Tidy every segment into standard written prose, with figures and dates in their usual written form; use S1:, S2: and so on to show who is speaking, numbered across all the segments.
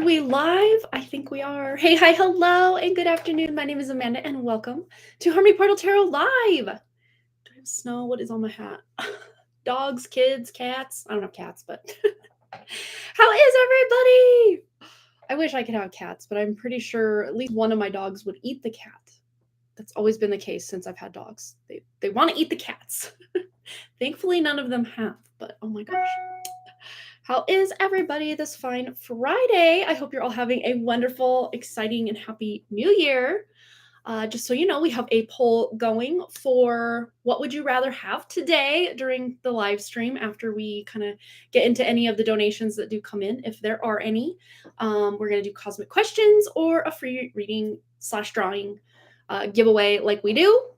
S1: we live? I think we are. Hey, hi, hello, and good afternoon. My name is Amanda, and welcome to Harmony Portal Tarot Live. Do I have snow? What is on my hat? Dogs, kids, cats. I don't have cats, but how is everybody? I wish I could have cats, but I'm pretty sure at least one of my dogs would eat the cat. That's always been the case since I've had dogs. They want to eat the cats. Thankfully, none of them have, but oh my gosh. How is everybody this fine Friday? I hope you're all having a wonderful, exciting, and happy new year. Just so you know, we have a poll going for what would you rather have today during the live stream after we kind of get into any of the donations that do come in, if there are any. We're going to do cosmic questions or a free reading / drawing giveaway like we do.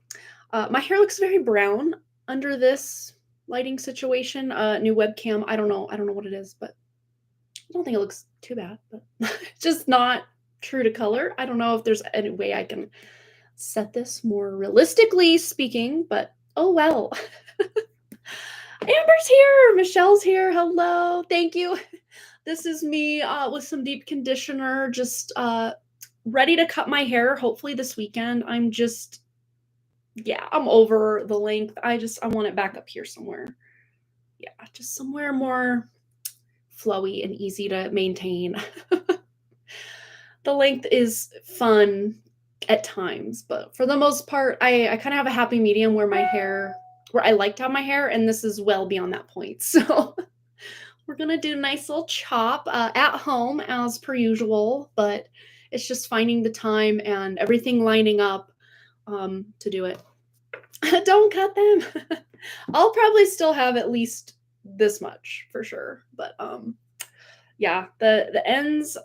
S1: My hair looks very brown under this lighting situation. New webcam. I don't know what it is, but I don't think it looks too bad, but it's just not true to color. I don't know if there's any way I can set this more realistically speaking, but oh well. Amber's here, Michelle's here. Hello, thank you. This is me with some deep conditioner, just ready to cut my hair hopefully this weekend. I'm over the length. I want it back up here somewhere. Yeah, just somewhere more flowy and easy to maintain. The length is fun at times, but for the most part, I kind of have a happy medium where I like to have my hair, and this is well beyond that point. So we're gonna do a nice little chop at home as per usual, but it's just finding the time and everything lining up to do it. Don't cut them. I'll probably still have at least this much for sure, but yeah, the ends,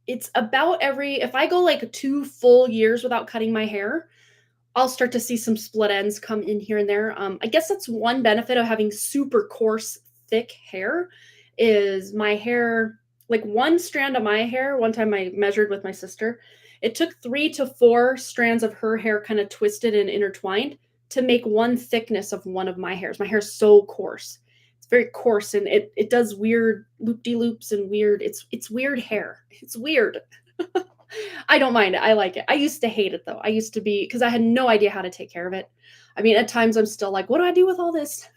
S1: it's about if I go like 2 full years without cutting my hair, I'll start to see some split ends come in here and there. I guess that's one benefit of having super coarse, thick hair is my hair, like one strand of my hair, one time I measured with my sister, it took 3 to 4 strands of her hair kind of twisted and intertwined to make one thickness of one of my hairs. My hair's so coarse. It's very coarse, and it does weird loop-de-loops and weird, it's weird hair. It's weird. I don't mind it. I like it. I used to hate it though. I used to be, because I had no idea how to take care of it. I mean, at times I'm still like, what do I do with all this?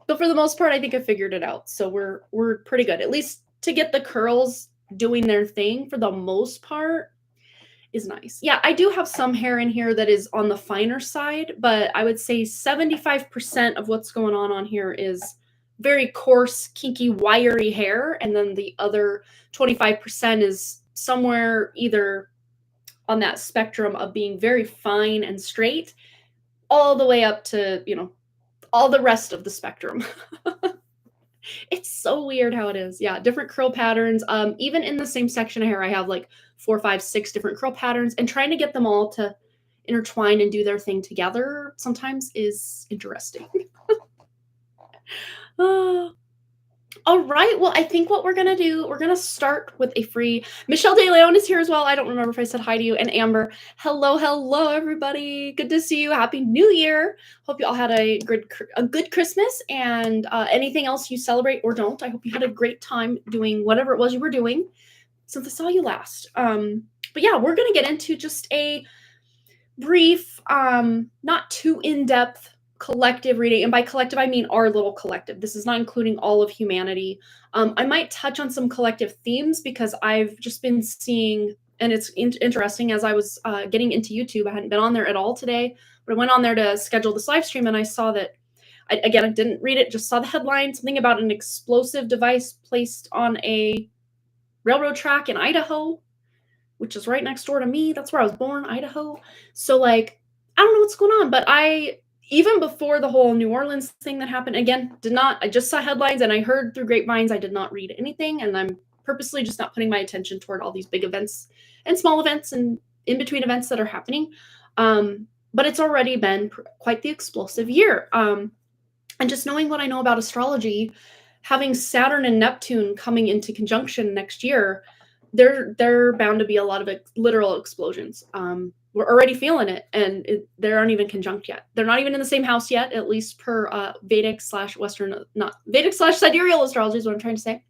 S1: But for the most part, I think I figured it out. So we're pretty good. At least to get the curls doing their thing for the most part is nice. Yeah, I do have some hair in here that is on the finer side, but I would say 75% of what's going on here is very coarse, kinky, wiry hair, and then the other 25% is somewhere either on that spectrum of being very fine and straight, all the way up to, all the rest of the spectrum. It's so weird how it is. Yeah, different curl patterns. Even in the same section of hair, I have like 4, 5, 6 different curl patterns, and trying to get them all to intertwine and do their thing together sometimes is interesting. All right. Well, I think what we're going to do, we're going to start with a free. Michelle De Leon is here as well. I don't remember if I said hi to you. And Amber, hello, everybody. Good to see you. Happy New Year. Hope you all had a good Christmas, and anything else you celebrate or don't. I hope you had a great time doing whatever it was you were doing since I saw you last. But yeah, we're going to get into just a brief, not too in-depth collective reading, and by collective I mean our little collective. This is not including all of humanity. I might touch on some collective themes because I've just been seeing, and it's interesting, as I was getting into YouTube, I hadn't been on there at all today, but I went on there to schedule this live stream, and I saw that I didn't read it, just saw the headline, something about an explosive device placed on a railroad track in Idaho, which is right next door to me. That's where I was born, Idaho. So like, I don't know what's going on, but even before the whole New Orleans thing that happened, again, I just saw headlines and I heard through grapevines. I did not read anything, and I'm purposely just not putting my attention toward all these big events and small events and in-between events that are happening. But it's already been quite the explosive year. And just knowing what I know about astrology, having Saturn and Neptune coming into conjunction next year, there bound to be a lot of literal explosions. We're already feeling it, and they aren't even conjunct yet. They're not even in the same house yet, at least per Vedic / Western, not Vedic / sidereal astrology is what I'm trying to say.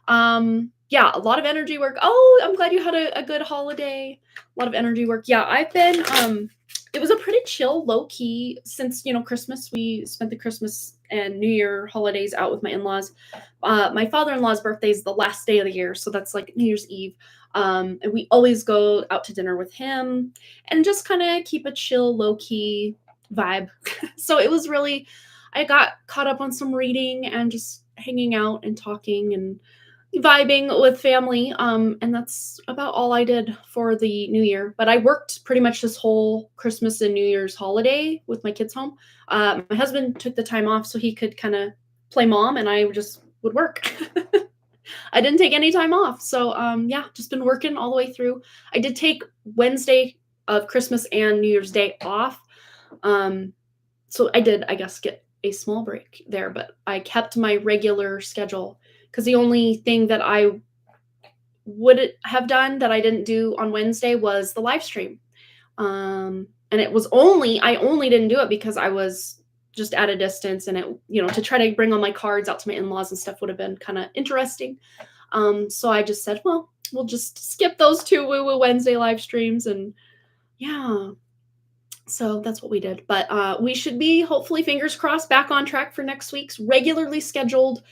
S1: Yeah, a lot of energy work. Oh, I'm glad you had a good holiday. A lot of energy work. Yeah, I've been it was a pretty chill, low key since, Christmas. We spent the Christmas and New Year holidays out with my in-laws. My father-in-law's birthday is the last day of the year, so that's like New Year's Eve. And we always go out to dinner with him and just kind of keep a chill, low key vibe. So it was really, I got caught up on some reading and just hanging out and talking and vibing with family. And that's about all I did for the New Year. But I worked pretty much this whole Christmas and New Year's holiday with my kids home. My husband took the time off so he could kind of play mom, and I just would work. I didn't take any time off. So yeah, just been working all the way through. I did take Wednesday of Christmas and New Year's Day off. So I did, I guess, get a small break there, but I kept my regular schedule because the only thing that I would have done that I didn't do on Wednesday was the live stream. And it was I only didn't do it because I was just at a distance, and it, to try to bring all my cards out to my in-laws and stuff would have been kind of interesting. So I just said, well, we'll just skip those 2 Woo Woo Wednesday live streams, and yeah. So that's what we did. But we should be, hopefully, fingers crossed, back on track for next week's regularly scheduled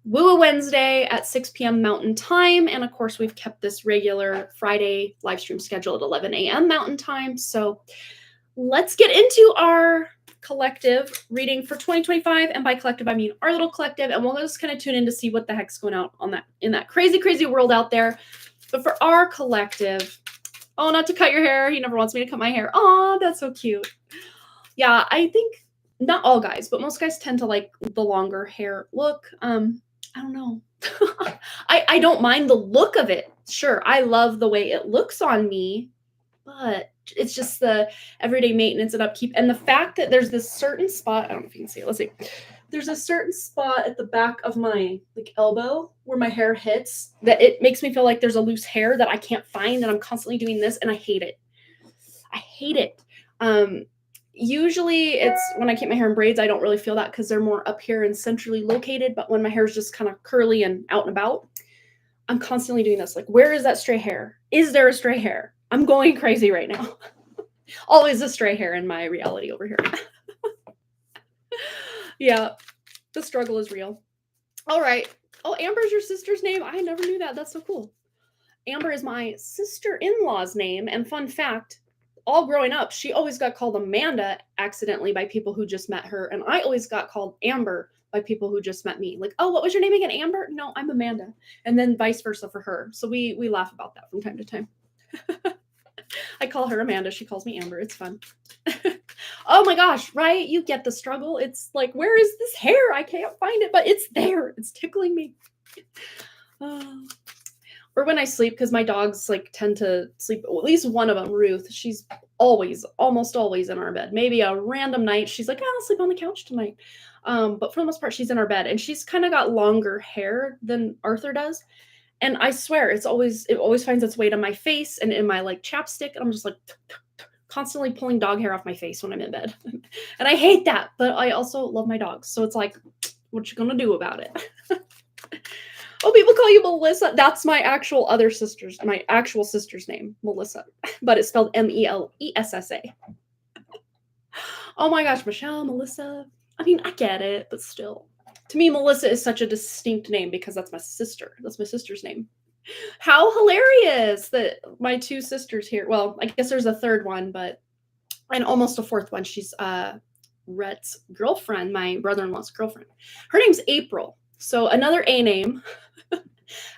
S1: Woo Woo Wednesday at 6 p.m. Mountain Time. And of course, we've kept this regular Friday live stream schedule at 11 a.m. Mountain Time. So let's get into our collective reading for 2025. And by collective, I mean our little collective. And we'll just kind of tune in to see what the heck's going on in that crazy, crazy world out there. But for our collective, oh, not to cut your hair. He never wants me to cut my hair. Oh, that's so cute. Yeah, I think not all guys, but most guys tend to like the longer hair look. I don't know. I don't mind the look of it. Sure, I love the way it looks on me, but it's just the everyday maintenance and upkeep. And the fact that there's this certain spot, I don't know if you can see it. Let's see. There's a certain spot at the back of my elbow where my hair hits that it makes me feel like there's a loose hair that I can't find, and I'm constantly doing this, and I hate it. I hate it. Usually it's when I keep my hair in braids, I don't really feel that because they're more up here and centrally located. But when my hair is just kind of curly and out and about, I'm constantly doing this. Like, where is that stray hair? Is there a stray hair? I'm going crazy right now. Always a stray hair in my reality over here. Yeah, the struggle is real. All right. Oh, Amber's your sister's name? I never knew that. That's so cool. Amber is my sister-in-law's name. And fun fact, all growing up, she always got called Amanda accidentally by people who just met her. And I always got called Amber by people who just met me. Like, oh, what was your name again? Amber? No, I'm Amanda. And then vice versa for her. So we laugh about that from time to time. I call her Amanda. She calls me Amber. It's fun. Oh my gosh, right? You get the struggle. It's like, where is this hair? I can't find it, but it's there. It's tickling me. Or when I sleep, because my dogs like tend to sleep, well, at least one of them, Ruth, she's almost always in our bed. Maybe a random night she's like, I'll sleep on the couch tonight. But for the most part, she's in our bed, and she's kind of got longer hair than Arthur does. And I swear it always finds its way to my face and in my like chapstick. And I'm just like constantly pulling dog hair off my face when I'm in bed. And I hate that, but I also love my dogs. So it's like, what you gonna do about it? Oh, people call you Melissa. That's my actual sister's name, Melissa. But it's spelled Melessa. Oh my gosh, Michelle, Melissa. I mean, I get it, but still. To me, Melissa is such a distinct name because that's my sister. That's my sister's name. How hilarious that my 2 sisters here. Well, I guess there's a third one, and almost a fourth one. She's Rhett's girlfriend, my brother-in-law's girlfriend. Her name's April. So another A name.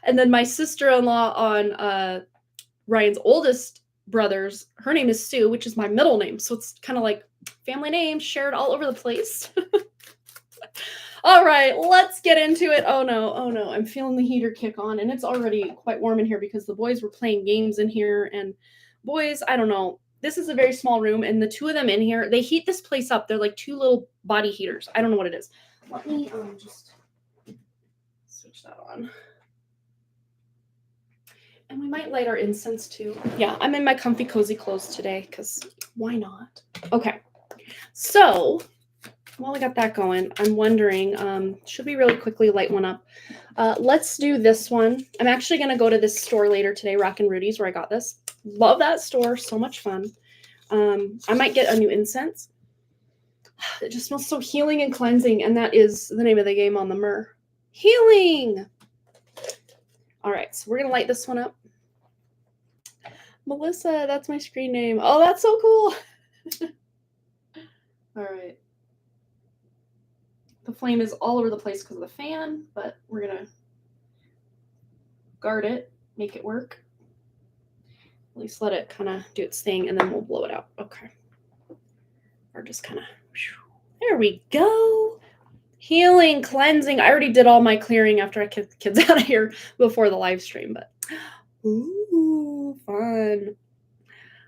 S1: And then my sister-in-law on Ryan's oldest brothers, her name is Sue, which is my middle name. So it's kind of like family names shared all over the place. All right, let's get into it. Oh no, I'm feeling the heater kick on, and it's already quite warm in here because the boys were playing games in here. And boys, I don't know, this is a very small room, and the 2 of them in here, they heat this place up. They're like 2 little body heaters. I don't know what it is. Let me just switch that on. And we might light our incense too. Yeah, I'm in my comfy, cozy clothes today because why not? Okay, so while we got that going, I'm wondering, should we really quickly light one up? Let's do this one. I'm actually going to go to this store later today, Rock and Rudy's, where I got this. Love that store. So much fun. I might get a new incense. It just smells so healing and cleansing, and that is the name of the game on the myrrh. Healing! All right, so we're going to light this one up. Melissa, that's my screen name. Oh, that's so cool. All right. The flame is all over the place because of the fan, but we're going to guard it, make it work. At least let it kind of do its thing, and then we'll blow it out. Okay. Or just kind of, there we go. Healing, cleansing. I already did all my clearing after I kicked the kids out of here before the live stream, but ooh, fun.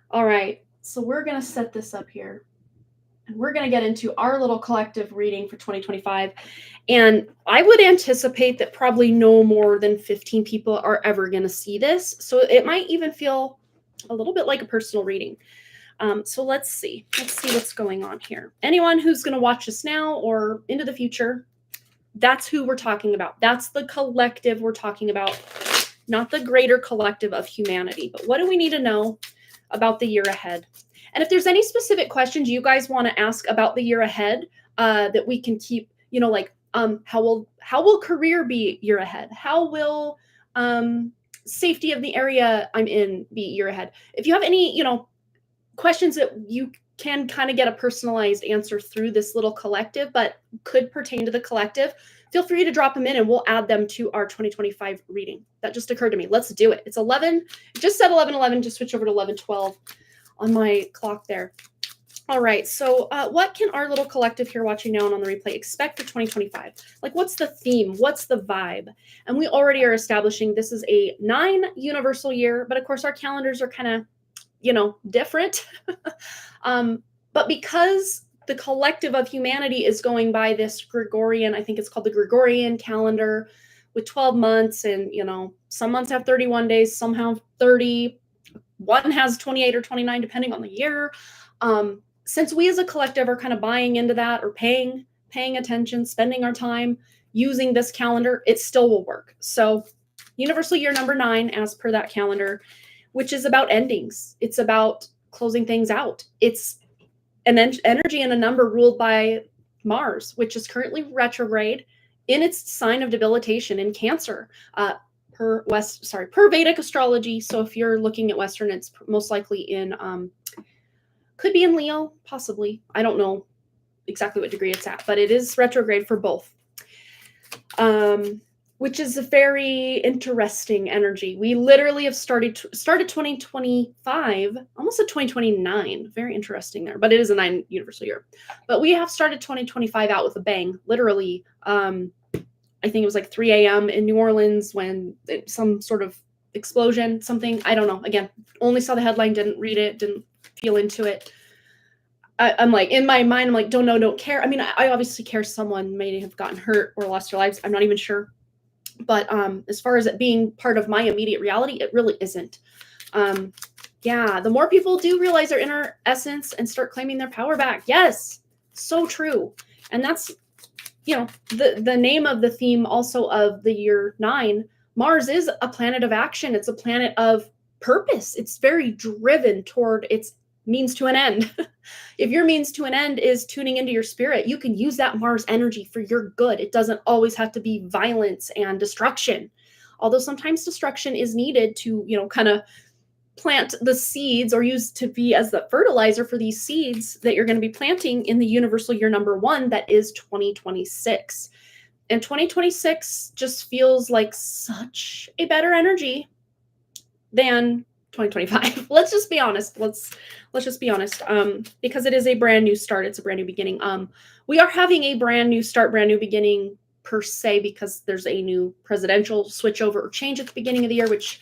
S1: All right, so we're going to set this up here. And we're going to get into our little collective reading for 2025. And I would anticipate that probably no more than 15 people are ever going to see this. So it might even feel a little bit like a personal reading. So let's see. Let's see what's going on here. Anyone who's going to watch this now or into the future, that's who we're talking about. That's the collective we're talking about, not the greater collective of humanity. But what do we need to know about the year ahead? And if there's any specific questions you guys want to ask about the year ahead, that we can keep, like, how will career be year ahead? How will safety of the area I'm in be year ahead? If you have any, questions that you can kind of get a personalized answer through this little collective, but could pertain to the collective, feel free to drop them in and we'll add them to our 2025 reading. That just occurred to me. Let's do it. It's 11. It just said 11:11. Just switch over to 11:12 on my clock there. All right. So what can our little collective here watching now and on the replay expect for 2025? Like, what's the theme? What's the vibe? And we already are establishing this is a 9 universal year, but of course our calendars are kind of, different. But because the collective of humanity is going by this Gregorian, I think it's called the Gregorian calendar with 12 months. And, some months have 31 days, some have 30. One has 28 or 29, depending on the year. Since we as a collective are kind of buying into that or paying attention, spending our time using this calendar, it still will work. So universal year number 9, as per that calendar, which is about endings. It's about closing things out. It's an energy and a number ruled by Mars, which is currently retrograde in its sign of debilitation in Cancer. Per Vedic astrology. So if you're looking at Western, it's most likely in, could be in Leo, possibly. I don't know exactly what degree it's at, but it is retrograde for both. Which is a very interesting energy. We literally have started 2025, almost at 2029. Very interesting there, but it is a 9 universal year. But we have started 2025 out with a bang. Literally, I think it was like 3 a.m. in New Orleans when some sort of explosion, something. I don't know. Again, only saw the headline, didn't read it, didn't feel into it. I'm like, in my mind, I'm like, don't know, don't care. I mean, I obviously care someone may have gotten hurt or lost their lives. I'm not even sure. But as far as it being part of my immediate reality, it really isn't. The more people do realize their inner essence and start claiming their power back. Yes, so true. And that's, the name of the theme also of the year 9. Mars is a planet of action. It's a planet of purpose. It's very driven toward its means to an end. If your means to an end is tuning into your spirit, you can use that Mars energy for your good. It doesn't always have to be violence and destruction. Although sometimes destruction is needed to, kind of plant the seeds or used to be as the fertilizer for these seeds that you're going to be planting in the universal year number 1, that is 2026. And 2026 just feels like such a better energy than 2025. Let's just be honest. Let's just be honest. Because it is a brand new start. It's a brand new beginning. We are having a brand new start, brand new beginning per se, because there's a new presidential switchover or change at the beginning of the year, which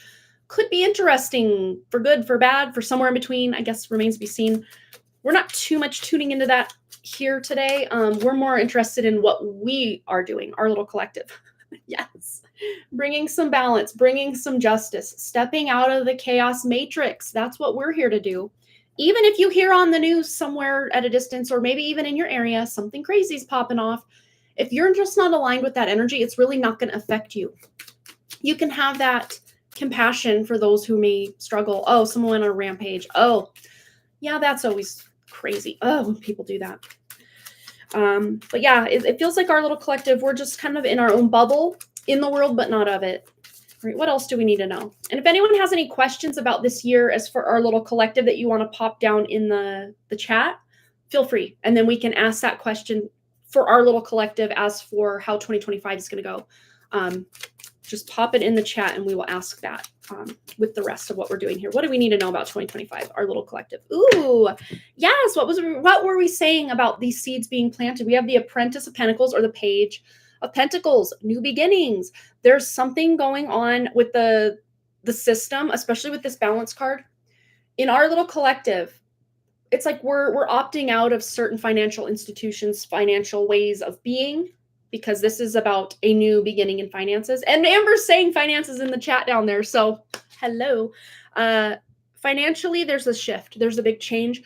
S1: could be interesting for good, for bad, for somewhere in between. I guess remains to be seen. We're not too much tuning into that here today. We're more interested in what we are doing, our little collective. Yes. Bringing some balance, bringing some justice, stepping out of the chaos matrix. That's what we're here to do. even if you hear on the news somewhere at a distance, or maybe even in your area, something crazy is popping off, if you're just not aligned with that energy, it's really not going to affect you. You can have that compassion for those who may struggle. Oh, someone went on a rampage. Oh, yeah, that's always crazy. Oh, when people do that. But yeah, it feels like our little collective, we're just kind of in our own bubble in the world, but not of it. Right, what else do we need to know? And if anyone has any questions about this year as for our little collective that you want to pop down in the chat, feel free. And then we can ask that question for our little collective as for how 2025 is going to go. Just pop it in the chat and we will ask that with the rest of what we're doing here. What do we need to know about 2025, our little collective? Ooh, yes. What were we saying about these seeds being planted? We have the Apprentice of Pentacles, or the Page of Pentacles, new beginnings. There's something going on with the system, especially with this balance card. In our little collective, it's like we're opting out of certain financial institutions, financial ways of being, because this is about a new beginning in finances. And Amber's saying finances in the chat down there. So hello. Financially, there's a shift. There's a big change.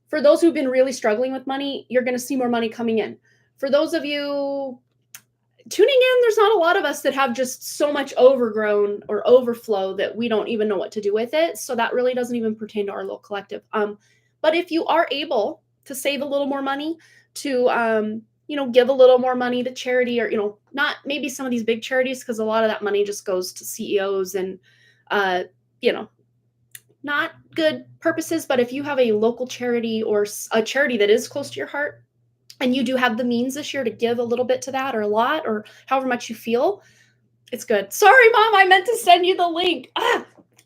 S1: For those who've been really struggling with money, you're going to see more money coming in. For those of you tuning in, there's not a lot of us that have just so much overgrown or overflow that we don't even know what to do with it. So that really doesn't even pertain to our little collective. But if you are able to save a little more money, to give a little more money to charity, or not maybe some of these big charities, because a lot of that money just goes to CEOs and not good purposes. But if you have a local charity or a charity that is close to your heart, and you do have the means this year to give a little bit to that, or a lot, or however much you feel, it's good. Sorry, Mom, I meant to send you the link.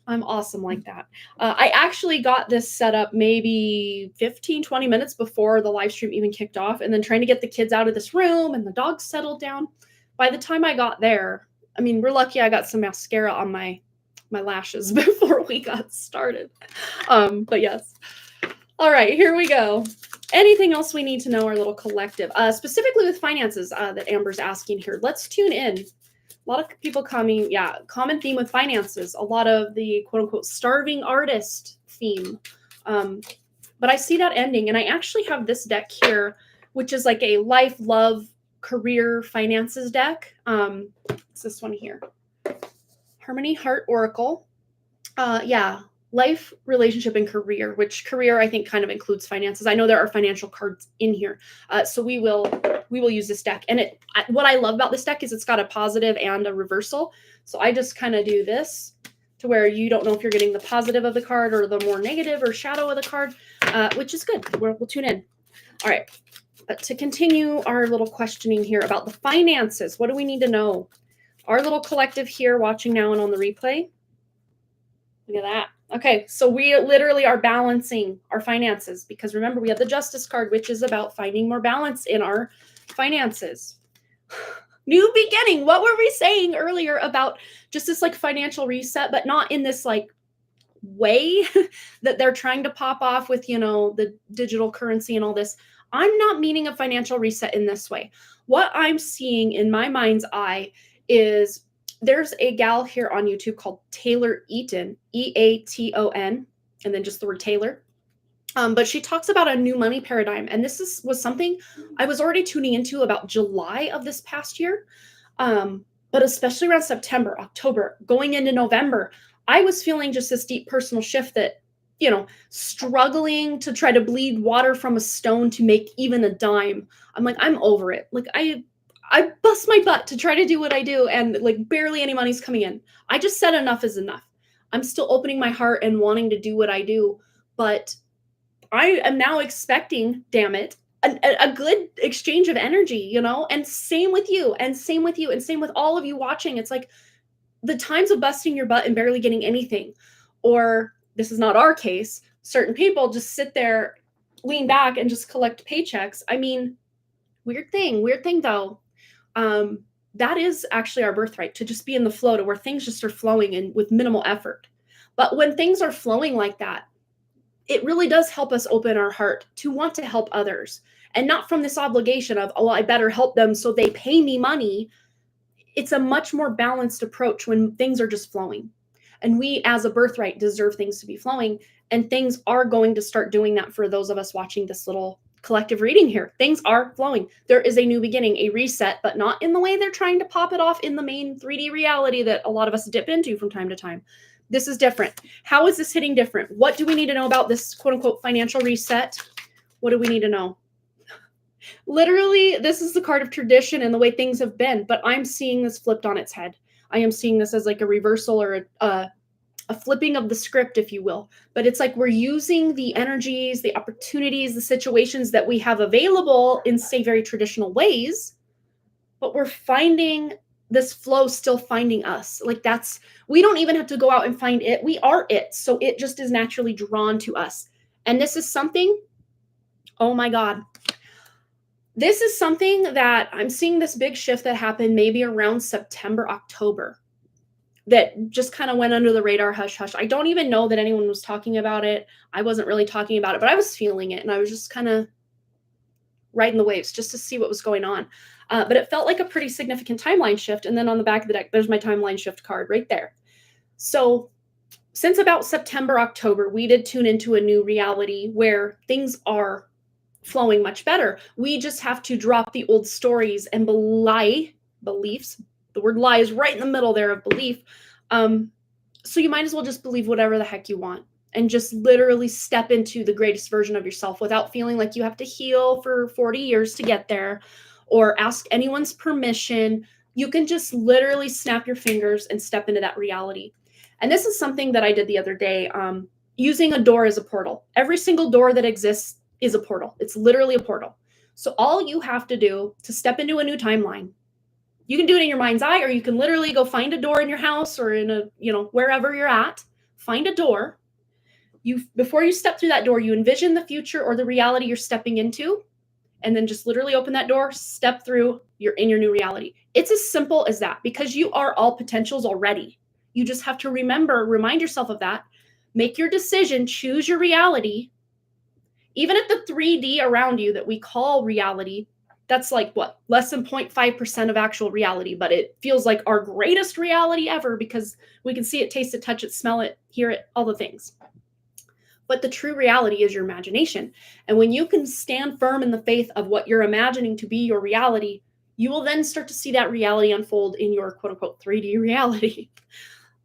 S1: I'm awesome like that. I actually got this set up maybe 15, 20 minutes before the live stream even kicked off, and then trying to get the kids out of this room and the dogs settled down. By the time I got there, I mean, we're lucky I got some mascara on my lashes before we got started. But yes. All right, here we go. Anything else we need to know, our little collective, specifically with finances that Amber's asking here? Let's tune in. A lot of people coming, common theme with finances. A lot of the quote unquote starving artist theme. But I see that ending, and I actually have this deck here, which is like a life, love, career, finances deck. It's this one here. Harmony Heart Oracle. Life, relationship, and career, which career I think kind of includes finances. I know there are financial cards in here. So we will use this deck. And what I love about this deck is it's got a positive and a reversal. So I just kind of do this to where you don't know if you're getting the positive of the card or the more negative or shadow of the card, which is good. We'll tune in. All right. To continue our little questioning here about the finances, what do we need to know? Our little collective here watching now and on the replay. Look at that. Okay, so we literally are balancing our finances, because remember, we have the Justice card, which is about finding more balance in our finances. New beginning. What were we saying earlier about just this like financial reset, but not in this like way that they're trying to pop off with, the digital currency and all this. I'm not meaning a financial reset in this way. What I'm seeing in my mind's eye is there's a gal here on YouTube called Taylor Eaton, Eaton, and then just the word Taylor. But she talks about a new money paradigm. And this was something I was already tuning into about July of this past year. But especially around September, October, going into November, I was feeling just this deep personal shift that, struggling to try to bleed water from a stone to make even a dime. I'm like, I'm over it. Like I bust my butt to try to do what I do, and like barely any money's coming in. I just said enough is enough. I'm still opening my heart and wanting to do what I do, but I am now expecting, damn it, a good exchange of energy, and same with you, and same with you, and same with all of you watching. It's like the times of busting your butt and barely getting anything, or this is not our case. Certain people just sit there, lean back, and just collect paychecks. I mean, weird thing though. That is actually our birthright, to just be in the flow, to where things just are flowing and with minimal effort. But when things are flowing like that, it really does help us open our heart to want to help others, and not from this obligation of, oh, I better help them so they pay me money. It's a much more balanced approach when things are just flowing. And we, as a birthright, deserve things to be flowing. And things are going to start doing that for those of us watching this little collective reading here. Things are flowing. There is a new beginning, a reset, but not in the way they're trying to pop it off in the main 3D reality that a lot of us dip into from time to time. This is different. How is this hitting different? What do we need to know about this quote unquote financial reset? What do we need to know? Literally, this is the card of tradition and the way things have been, but I'm seeing this flipped on its head. I am seeing this as like a reversal or a flipping of the script, if you will. But it's like we're using the energies, the opportunities, the situations that we have available in, say, very traditional ways, but we're finding this flow still finding us. Like we don't even have to go out and find it. We are it. So it just is naturally drawn to us. And this is something, oh my God. This is something that I'm seeing this big shift that happened maybe around September, October, that just kind of went under the radar, hush, hush. I don't even know that anyone was talking about it. I wasn't really talking about it, but I was feeling it. And I was just kind of riding the waves just to see what was going on. But it felt like a pretty significant timeline shift. And then on the back of the deck, there's my timeline shift card right there. So since about September, October, we did tune into a new reality where things are flowing much better. We just have to drop the old stories and beliefs. The word lie is right in the middle there of belief. So you might as well just believe whatever the heck you want and just literally step into the greatest version of yourself without feeling like you have to heal for 40 years to get there or ask anyone's permission. You can just literally snap your fingers and step into that reality. And this is something that I did the other day, using a door as a portal. Every single door that exists is a portal. It's literally a portal. So all you have to do to step into a new timeline, you can do it in your mind's eye, or you can literally go find a door in your house or in a, wherever you're at, find a door. Before you step through that door, you envision the future or the reality you're stepping into, and then just literally open that door, step through, you're in your new reality. It's as simple as that because you are all potentials already. You just have to remind yourself of that, make your decision, choose your reality. Even if the 3D around you that we call reality, that's like what? Less than 0.5% of actual reality, but it feels like our greatest reality ever because we can see it, taste it, touch it, smell it, hear it, all the things. But the true reality is your imagination. And when you can stand firm in the faith of what you're imagining to be your reality, you will then start to see that reality unfold in your quote unquote 3D reality.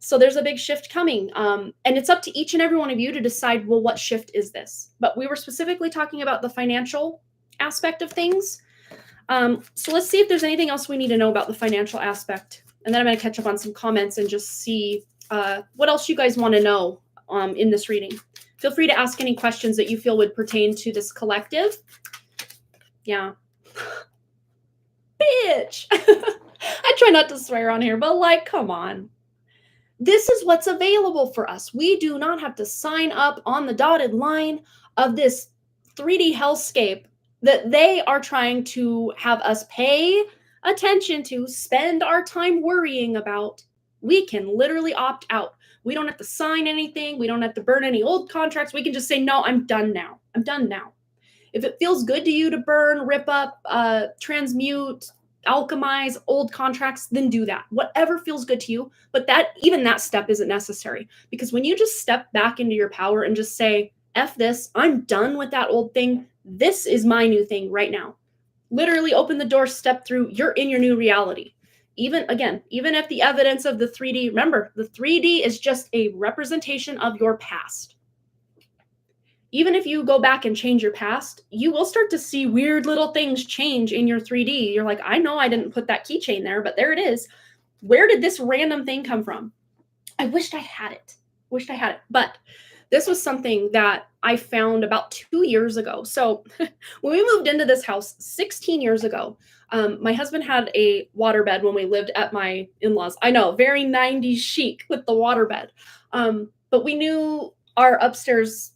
S1: So there's a big shift coming. And it's up to each and every one of you to decide, well, what shift is this? But we were specifically talking about the financial aspect of things. So let's see if there's anything else we need to know about the financial aspect. And then I'm going to catch up on some comments and just see what else you guys want to know in this reading. Feel free to ask any questions that you feel would pertain to this collective. Yeah. Bitch. I try not to swear on here, but like, come on. This is what's available for us. We do not have to sign up on the dotted line of this 3D hellscape that they are trying to have us pay attention to, spend our time worrying about. We can literally opt out. We don't have to sign anything. We don't have to burn any old contracts. We can just say, no, I'm done now. I'm done now. If it feels good to you to burn, rip up, transmute, alchemize old contracts, then do that. Whatever feels good to you. But even that step isn't necessary, because when you just step back into your power and just say, F this, I'm done with that old thing. This is my new thing right now. Literally open the door, step through, you're in your new reality. Even if the evidence of the 3D, remember, the 3D is just a representation of your past. Even if you go back and change your past, you will start to see weird little things change in your 3D. You're like, I know I didn't put that keychain there, but there it is. Where did this random thing come from? I wished I had it. But this was something that I found about 2 years ago. So when we moved into this house 16 years ago, my husband had a waterbed when we lived at my in-laws. I know, very 90s chic with the waterbed. But we knew our upstairs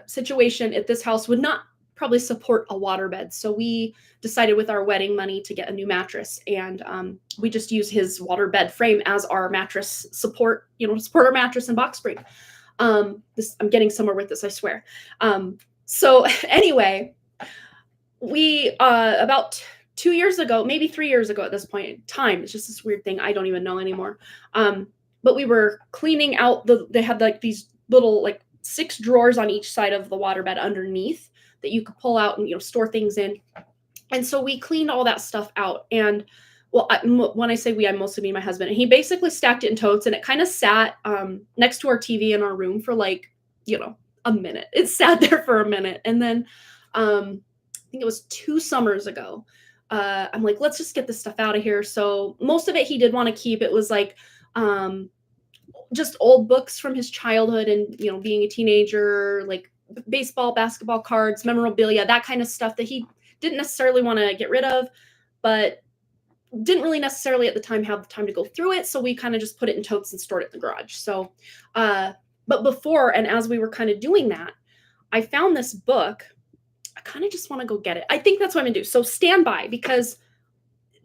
S1: situation at this house would not probably support a waterbed. So we decided with our wedding money to get a new mattress, and we just use his waterbed frame as our mattress support, to support our mattress and box spring. I'm getting somewhere with this, I swear. So anyway, we about 2 years ago, maybe 3 years ago at this point in time, it's just this weird thing I don't even know anymore. but we were cleaning out they had like these little like 6 drawers on each side of the waterbed underneath that you could pull out and, store things in. And so we cleaned all that stuff out. And well, when I say we, I mostly mean my husband. And he basically stacked it in totes, and it kind of sat next to our TV in our room for like, a minute. It sat there for a minute. And then I think it was 2 summers ago. I'm like, let's just get this stuff out of here. So most of it he did want to keep. It was like just old books from his childhood and, being a teenager, like baseball, basketball cards, memorabilia, that kind of stuff that he didn't necessarily want to get rid of, but didn't really necessarily at the time have the time to go through it. So we kind of just put it in totes and stored it in the garage. So, but before, and as we were kind of doing that, I found this book. I kind of just want to go get it. I think that's what I'm going to do. So stand by, because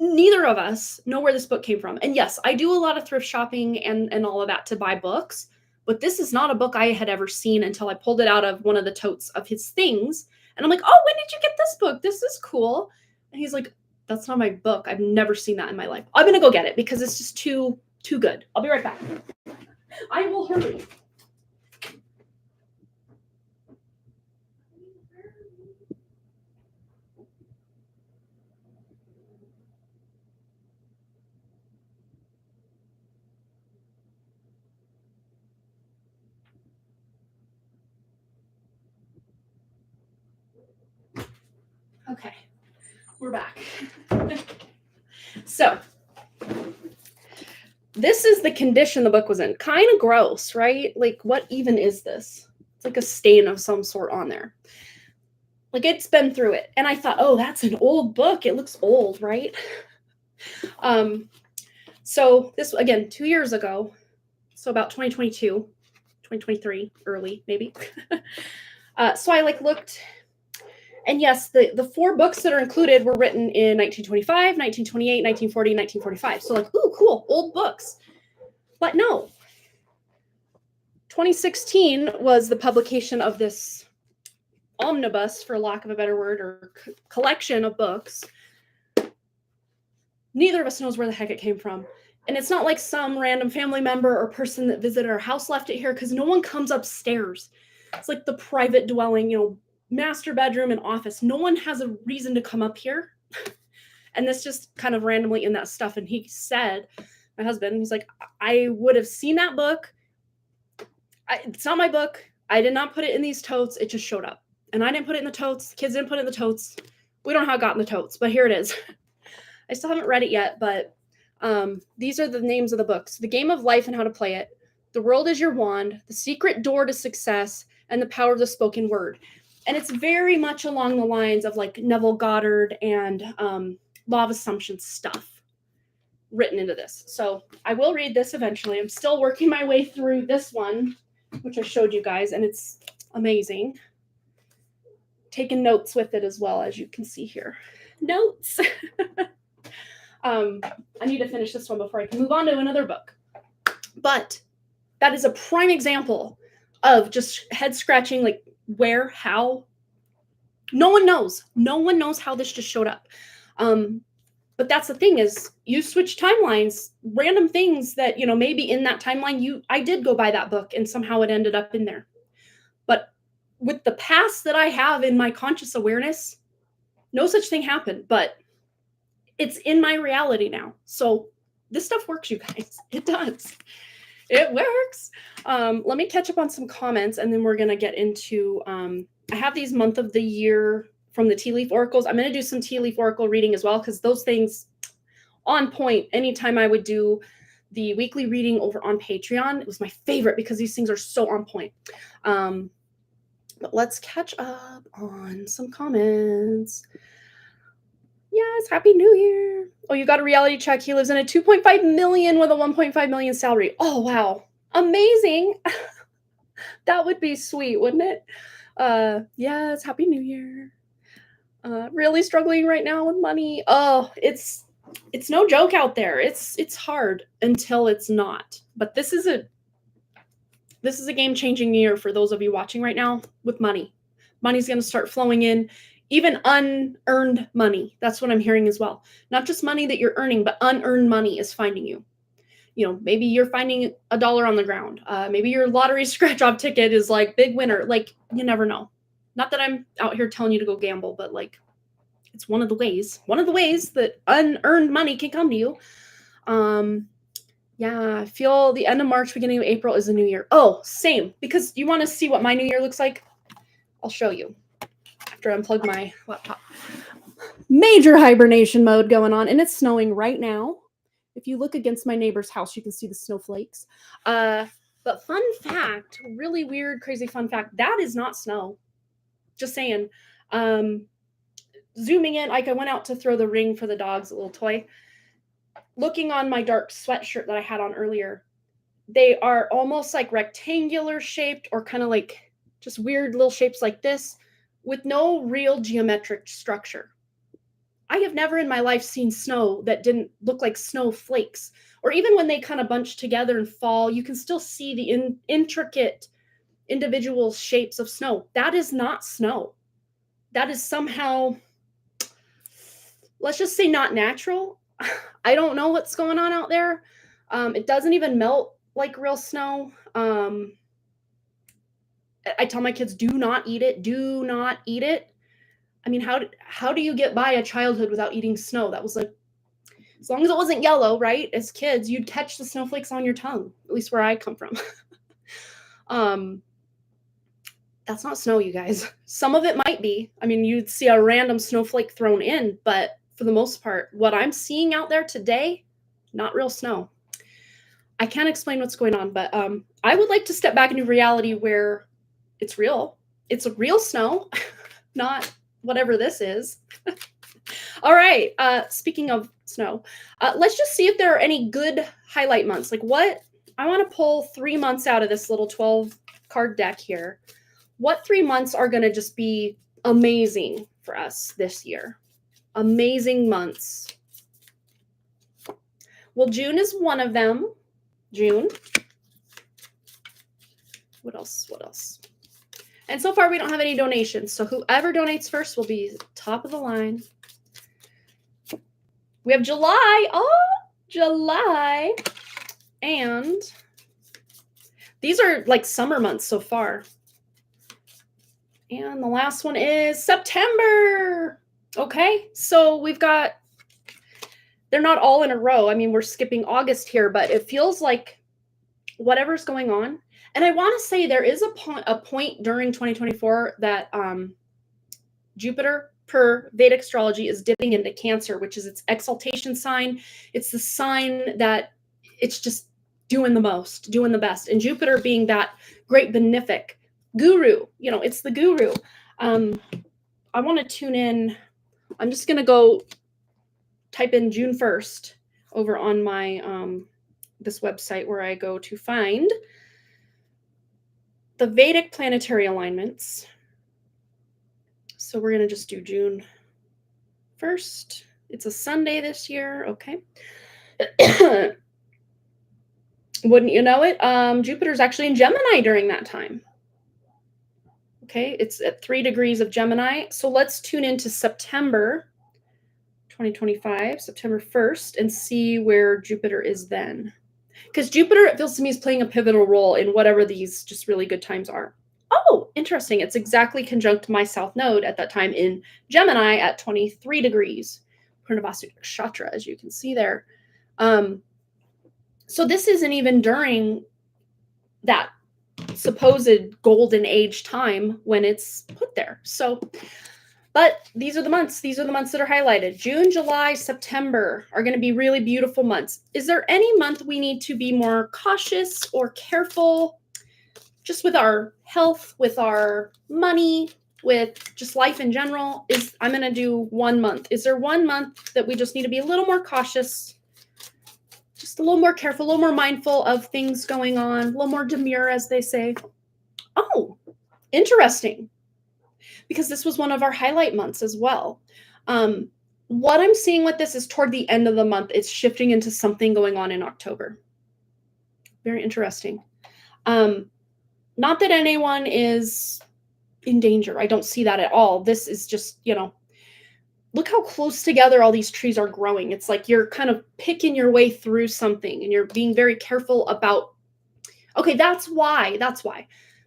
S1: neither of us know where this book came from. And yes, I do a lot of thrift shopping and all of that to buy books, but this is not a book I had ever seen until I pulled it out of one of the totes of his things. And I'm like, oh, when did you get this book? This is cool. And he's like, that's not my book. I've never seen that in my life. I'm going to go get it because it's just too good. I'll be right back. I will hurry. Okay, we're back. So, this is the condition the book was in. Kind of gross, right? Like, what even is this? It's like a stain of some sort on there. Like, it's been through it. And I thought, oh, that's an old book. It looks old, right? So this, again, 2 years ago, so about 2022, 2023, early, maybe. So I looked. And yes, the 4 books that are included were written in 1925, 1928, 1940, 1945. So ooh, cool, old books. But no. 2016 was the publication of this omnibus, for lack of a better word, or collection of books. Neither of us knows where the heck it came from. And it's not like some random family member or person that visited our house left it here, because no one comes upstairs. It's like the private dwelling, master bedroom and office. No one has a reason to come up here. And this just kind of randomly in that stuff. And he said, my husband, he's like, I would have seen that book. It's not my book. I did not put it in these totes. It just showed up. And I didn't put it in the totes. The kids didn't put it in the totes. We don't know how it got in the totes, but here it is. I still haven't read it yet, but these are the names of the books. The Game of Life and How to Play It. The World is Your Wand. The Secret Door to Success. And The Power of the Spoken Word. And it's very much along the lines of Neville Goddard and Law of Assumption stuff written into this. So I will read this eventually. I'm still working my way through this one, which I showed you guys, and it's amazing. Taking notes with it as well, as you can see here. Notes. I need to finish this one before I can move on to another book. But that is a prime example of just head scratching, where, how. No one knows. No one knows how this just showed up. But that's the thing, is you switch timelines, random things that, maybe in that timeline, I did go buy that book and somehow it ended up in there. But with the past that I have in my conscious awareness, no such thing happened, but it's in my reality now. So this stuff works, you guys. It does. It works. Let me catch up on some comments, and then we're going to get into, I have these month of the year from the Tea Leaf Oracles. I'm going to do some Tea Leaf Oracle reading as well, because those things on point. Anytime I would do the weekly reading over on Patreon, it was my favorite because these things are so on point. But let's catch up on some comments. Yes, Happy New Year. Oh, you got a reality check. He lives in a 2.5 million with a 1.5 million salary. Oh, wow. Amazing. That would be sweet, wouldn't it? Yes, Happy New Year. Really struggling right now with money. Oh, it's no joke out there. It's hard until it's not. But this is a game-changing year for those of you watching right now with money. Money's going to start flowing in. Even unearned money. That's what I'm hearing as well. Not just money that you're earning, but unearned money is finding you. maybe you're finding $1 on the ground. Maybe your lottery scratch off ticket is like big winner. Like, you never know. Not that I'm out here telling you to go gamble, but like, it's one of the ways that unearned money can come to you. Yeah, I feel the end of March, beginning of April is a new year. Oh, same. Because you want to see what my new year looks like? I'll show you after I unplug my laptop. Major hibernation mode going on, and it's snowing right now. If you look against my neighbor's house, you can see the snowflakes. But fun fact, really weird, crazy fun fact, that is not snow. Just saying. Zooming in, like I went out to throw the ring for the dogs, a little toy. Looking on my dark sweatshirt that I had on earlier, they are almost like rectangular shaped or kind of like just weird little shapes like this with no real geometric structure. I have never in my life seen snow that didn't look like snowflakes, or even when they kind of bunch together and fall, you can still see the intricate individual shapes of snow. That is not snow. That is somehow, let's just say, not natural. I don't know what's going on out there. It doesn't even melt like real snow. I tell my kids, do not eat it. Do not eat it. I mean, how do you get by a childhood without eating snow? That was like, as long as it wasn't yellow, right? As kids, you'd catch the snowflakes on your tongue, at least where I come from. That's not snow, you guys. Some of it might be. I mean, you'd see a random snowflake thrown in, but for the most part, what I'm seeing out there today, not real snow. I can't explain what's going on, but I would like to step back into reality where it's real. It's a real snow, not whatever this is. All right. Speaking of snow, let's just see if there are any good highlight months. Like what? I want to pull 3 months out of this little 12 card deck here. What 3 months are going to just be amazing for us this year? Amazing months. Well, June is one of them. June. What else? What else? And so far, we don't have any donations. So whoever donates first will be top of the line. We have July. Oh, July. And these are like summer months so far. And the last one is September. Okay, so we've got, they're not all in a row. I mean, we're skipping August here, but it feels like whatever's going on. And I want to say there is a point during 2024 that Jupiter, per Vedic astrology, is dipping into Cancer, which is its exaltation sign. It's the sign that it's just doing the most, doing the best. And Jupiter being that great benefic guru, it's the guru. I want to tune in. I'm just going to go type in June 1st over on my this website where I go to find the Vedic planetary alignments. So we're going to just do June 1st. It's a Sunday this year. Okay. Wouldn't you know it? Jupiter's actually in Gemini during that time. Okay, it's at 3 degrees of Gemini. So let's tune into September 2025, September 1st, and see where Jupiter is then. Because Jupiter, it feels to me, is playing a pivotal role in whatever these just really good times are. Oh, interesting. It's exactly conjunct my South Node at that time in Gemini at 23 degrees. Purnavasya Nakshatra, as you can see there. So this isn't even during that supposed golden age time when it's put there. So, but these are the months. These are the months that are highlighted. June, July, September are going to be really beautiful months. Is there any month we need to be more cautious or careful just with our health, with our money, with just life in general? I'm going to do 1 month. Is there 1 month that we just need to be a little more cautious, just a little more careful, a little more mindful of things going on, a little more demure, as they say? Oh, interesting. Because this was one of our highlight months as well. What I'm seeing with this is toward the end of the month, it's shifting into something going on in October. Very interesting. Not that anyone is in danger. I don't see that at all. This is just, look how close together all these trees are growing. It's like you're kind of picking your way through something and you're being very careful about, okay, that's why.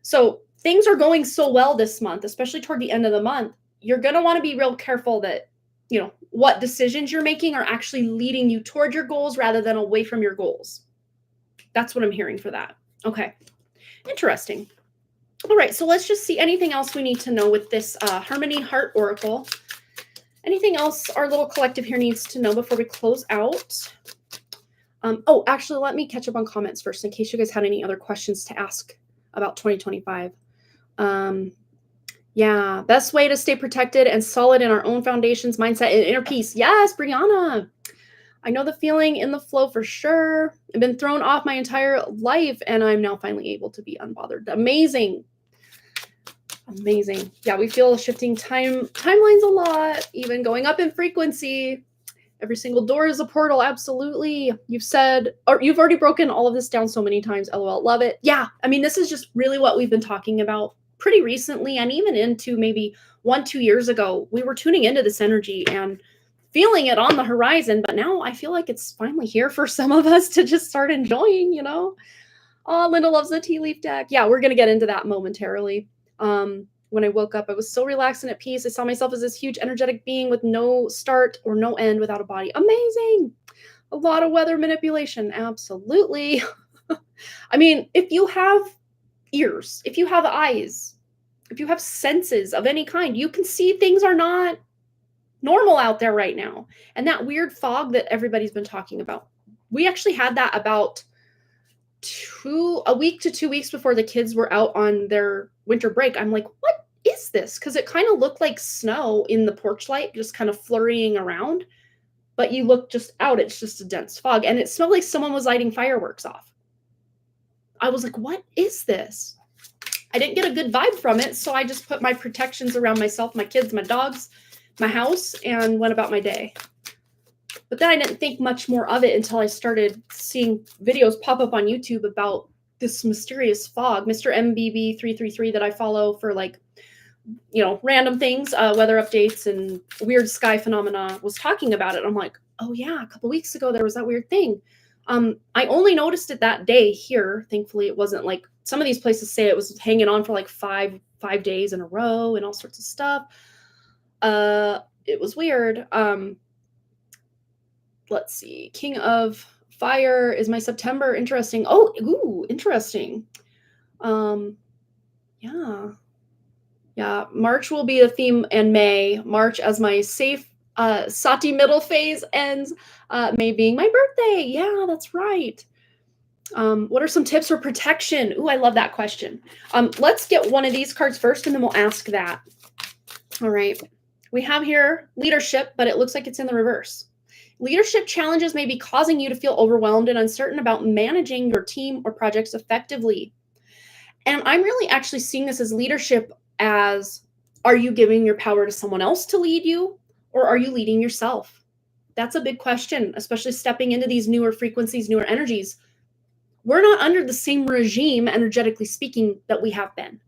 S1: So things are going so well this month, especially toward the end of the month. You're going to want to be real careful that, what decisions you're making are actually leading you toward your goals rather than away from your goals. That's what I'm hearing for that. Okay. Interesting. All right. So let's just see anything else we need to know with this Harmony Heart Oracle. Anything else our little collective here needs to know before we close out? Actually, let me catch up on comments first in case you guys had any other questions to ask about 2025. Yeah, best way to stay protected and solid in our own foundations, mindset, and inner peace. Yes, Brianna. I know the feeling in the flow for sure. I've been thrown off my entire life, and I'm now finally able to be unbothered. Amazing. Amazing. Yeah, we feel shifting timelines a lot, even going up in frequency. Every single door is a portal. Absolutely. You've said, or you've already broken all of this down so many times. LOL. Love it. Yeah. I mean, this is just really what we've been talking about pretty recently, and even into maybe 1-2 years ago. We were tuning into this energy and feeling it on the horizon, but now I feel like it's finally here for some of us to just start enjoying, Oh, Linda loves the tea leaf deck. Yeah, we're going to get into that momentarily. When I woke up, I was so relaxed and at peace. I saw myself as this huge energetic being with no start or no end without a body. Amazing. A lot of weather manipulation. Absolutely. I mean, if you have ears, if you have eyes, if you have senses of any kind, you can see things are not normal out there right now. And that weird fog that everybody's been talking about. We actually had that about a week to 2 weeks before the kids were out on their winter break. I'm like, what is this? Because it kind of looked like snow in the porch light, just kind of flurrying around. But you look just out, it's just a dense fog. And it smelled like someone was lighting fireworks off. I was like, what is this? I didn't get a good vibe from it. So I just put my protections around myself, my kids, my dogs, my house, and went about my day. But then I didn't think much more of it until I started seeing videos pop up on YouTube about this mysterious fog. Mr. MBB333 that I follow for random things, weather updates and weird sky phenomena, was talking about it. I'm like, oh yeah, a couple weeks ago there was that weird thing. I only noticed it that day here. Thankfully, it wasn't like some of these places say it was hanging on for like five days in a row and all sorts of stuff. It was weird. Let's see. King of Fire is my September. Interesting. Oh, ooh, interesting. Yeah. March will be the theme, and May. March as my safe Sati middle phase ends. May being my birthday. Yeah, that's right. What are some tips for protection? Ooh, I love that question. Let's get one of these cards first, and then we'll ask that. All right. We have here leadership, but it looks like it's in the reverse. Leadership challenges may be causing you to feel overwhelmed and uncertain about managing your team or projects effectively. And I'm really actually seeing this as leadership as, are you giving your power to someone else to lead you, or are you leading yourself? That's a big question, especially stepping into these newer frequencies, newer energies. We're not under the same regime, energetically speaking, that we have been.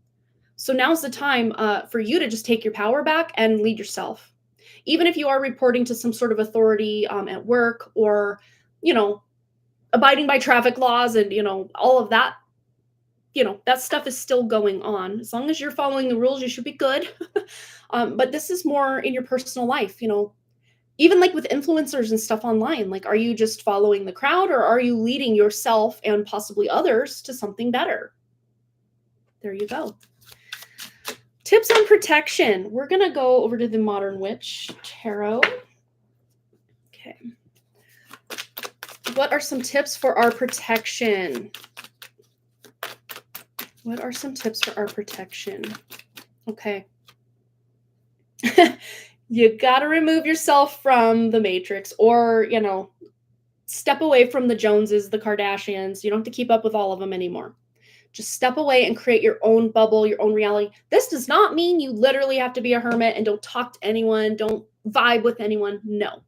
S1: So now's the time for you to just take your power back and lead yourself. Even if you are reporting to some sort of authority at work, or, abiding by traffic laws and, all of that, that stuff is still going on. As long as you're following the rules, you should be good. But this is more in your personal life, even like with influencers and stuff online. Like, are you just following the crowd, or are you leading yourself and possibly others to something better? There you go. Tips on protection. We're going to go over to the Modern Witch Tarot. Okay. What are some tips for our protection? What are some tips for our protection? Okay. You got to remove yourself from the Matrix, or, step away from the Joneses, the Kardashians. You don't have to keep up with all of them anymore. Just step away and create your own bubble, your own reality. This does not mean you literally have to be a hermit and don't talk to anyone, don't vibe with anyone. No.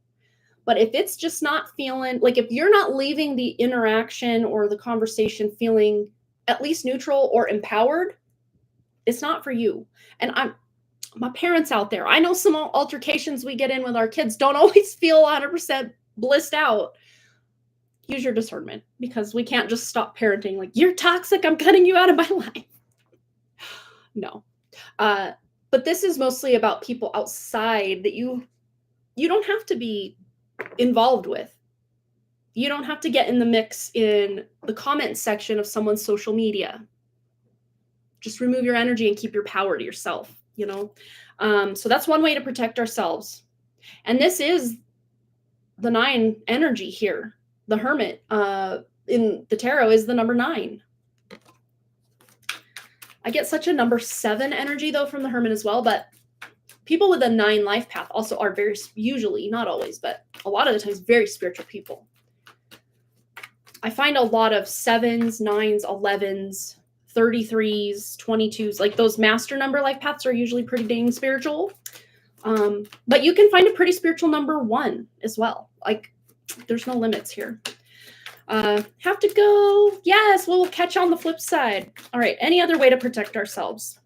S1: But if it's just not feeling, like if you're not leaving the interaction or the conversation feeling at least neutral or empowered, it's not for you. And My parents out there, I know some altercations we get in with our kids don't always feel 100% blissed out. Use your discernment, because we can't just stop parenting like, you're toxic, I'm cutting you out of my life. No. But this is mostly about people outside that you don't have to be involved with. You don't have to get in the mix in the comment section of someone's social media. Just remove your energy and keep your power to yourself, you know? So that's one way to protect ourselves. And this is the 9 energy here. The Hermit in the tarot is the number 9. I get such a number 7 energy, though, from the Hermit as well, but people with a 9 life path also are very, usually, not always, but a lot of the times, very spiritual people. I find a lot of 7s, 9s, 11s, 33s, 22s, like those master number life paths are usually pretty dang spiritual. But you can find a pretty spiritual number 1 as well. Like, there's no limits here. Have to go. Yes, we'll catch on the flip side. All right, any other way to protect ourselves?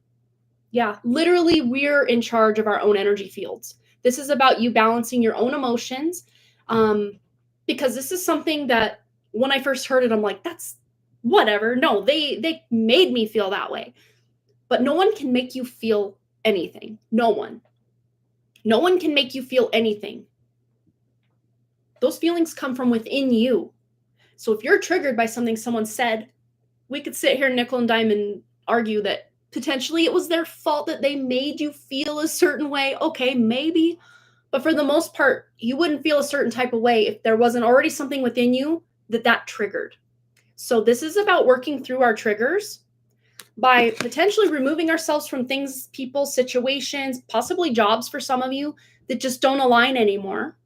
S1: Yeah, literally, we're in charge of our own energy fields. This is about you balancing your own emotions, because this is something that when I first heard it, I'm like, that's whatever. No, they made me feel that way. But no one can make you feel anything. No one. No one can make you feel anything. Those feelings come from within you. So if you're triggered by something someone said, we could sit here nickel and dime and argue that potentially it was their fault that they made you feel a certain way. Okay, maybe. But for the most part, you wouldn't feel a certain type of way if there wasn't already something within you that triggered. So this is about working through our triggers by potentially removing ourselves from things, people, situations, possibly jobs for some of you that just don't align anymore.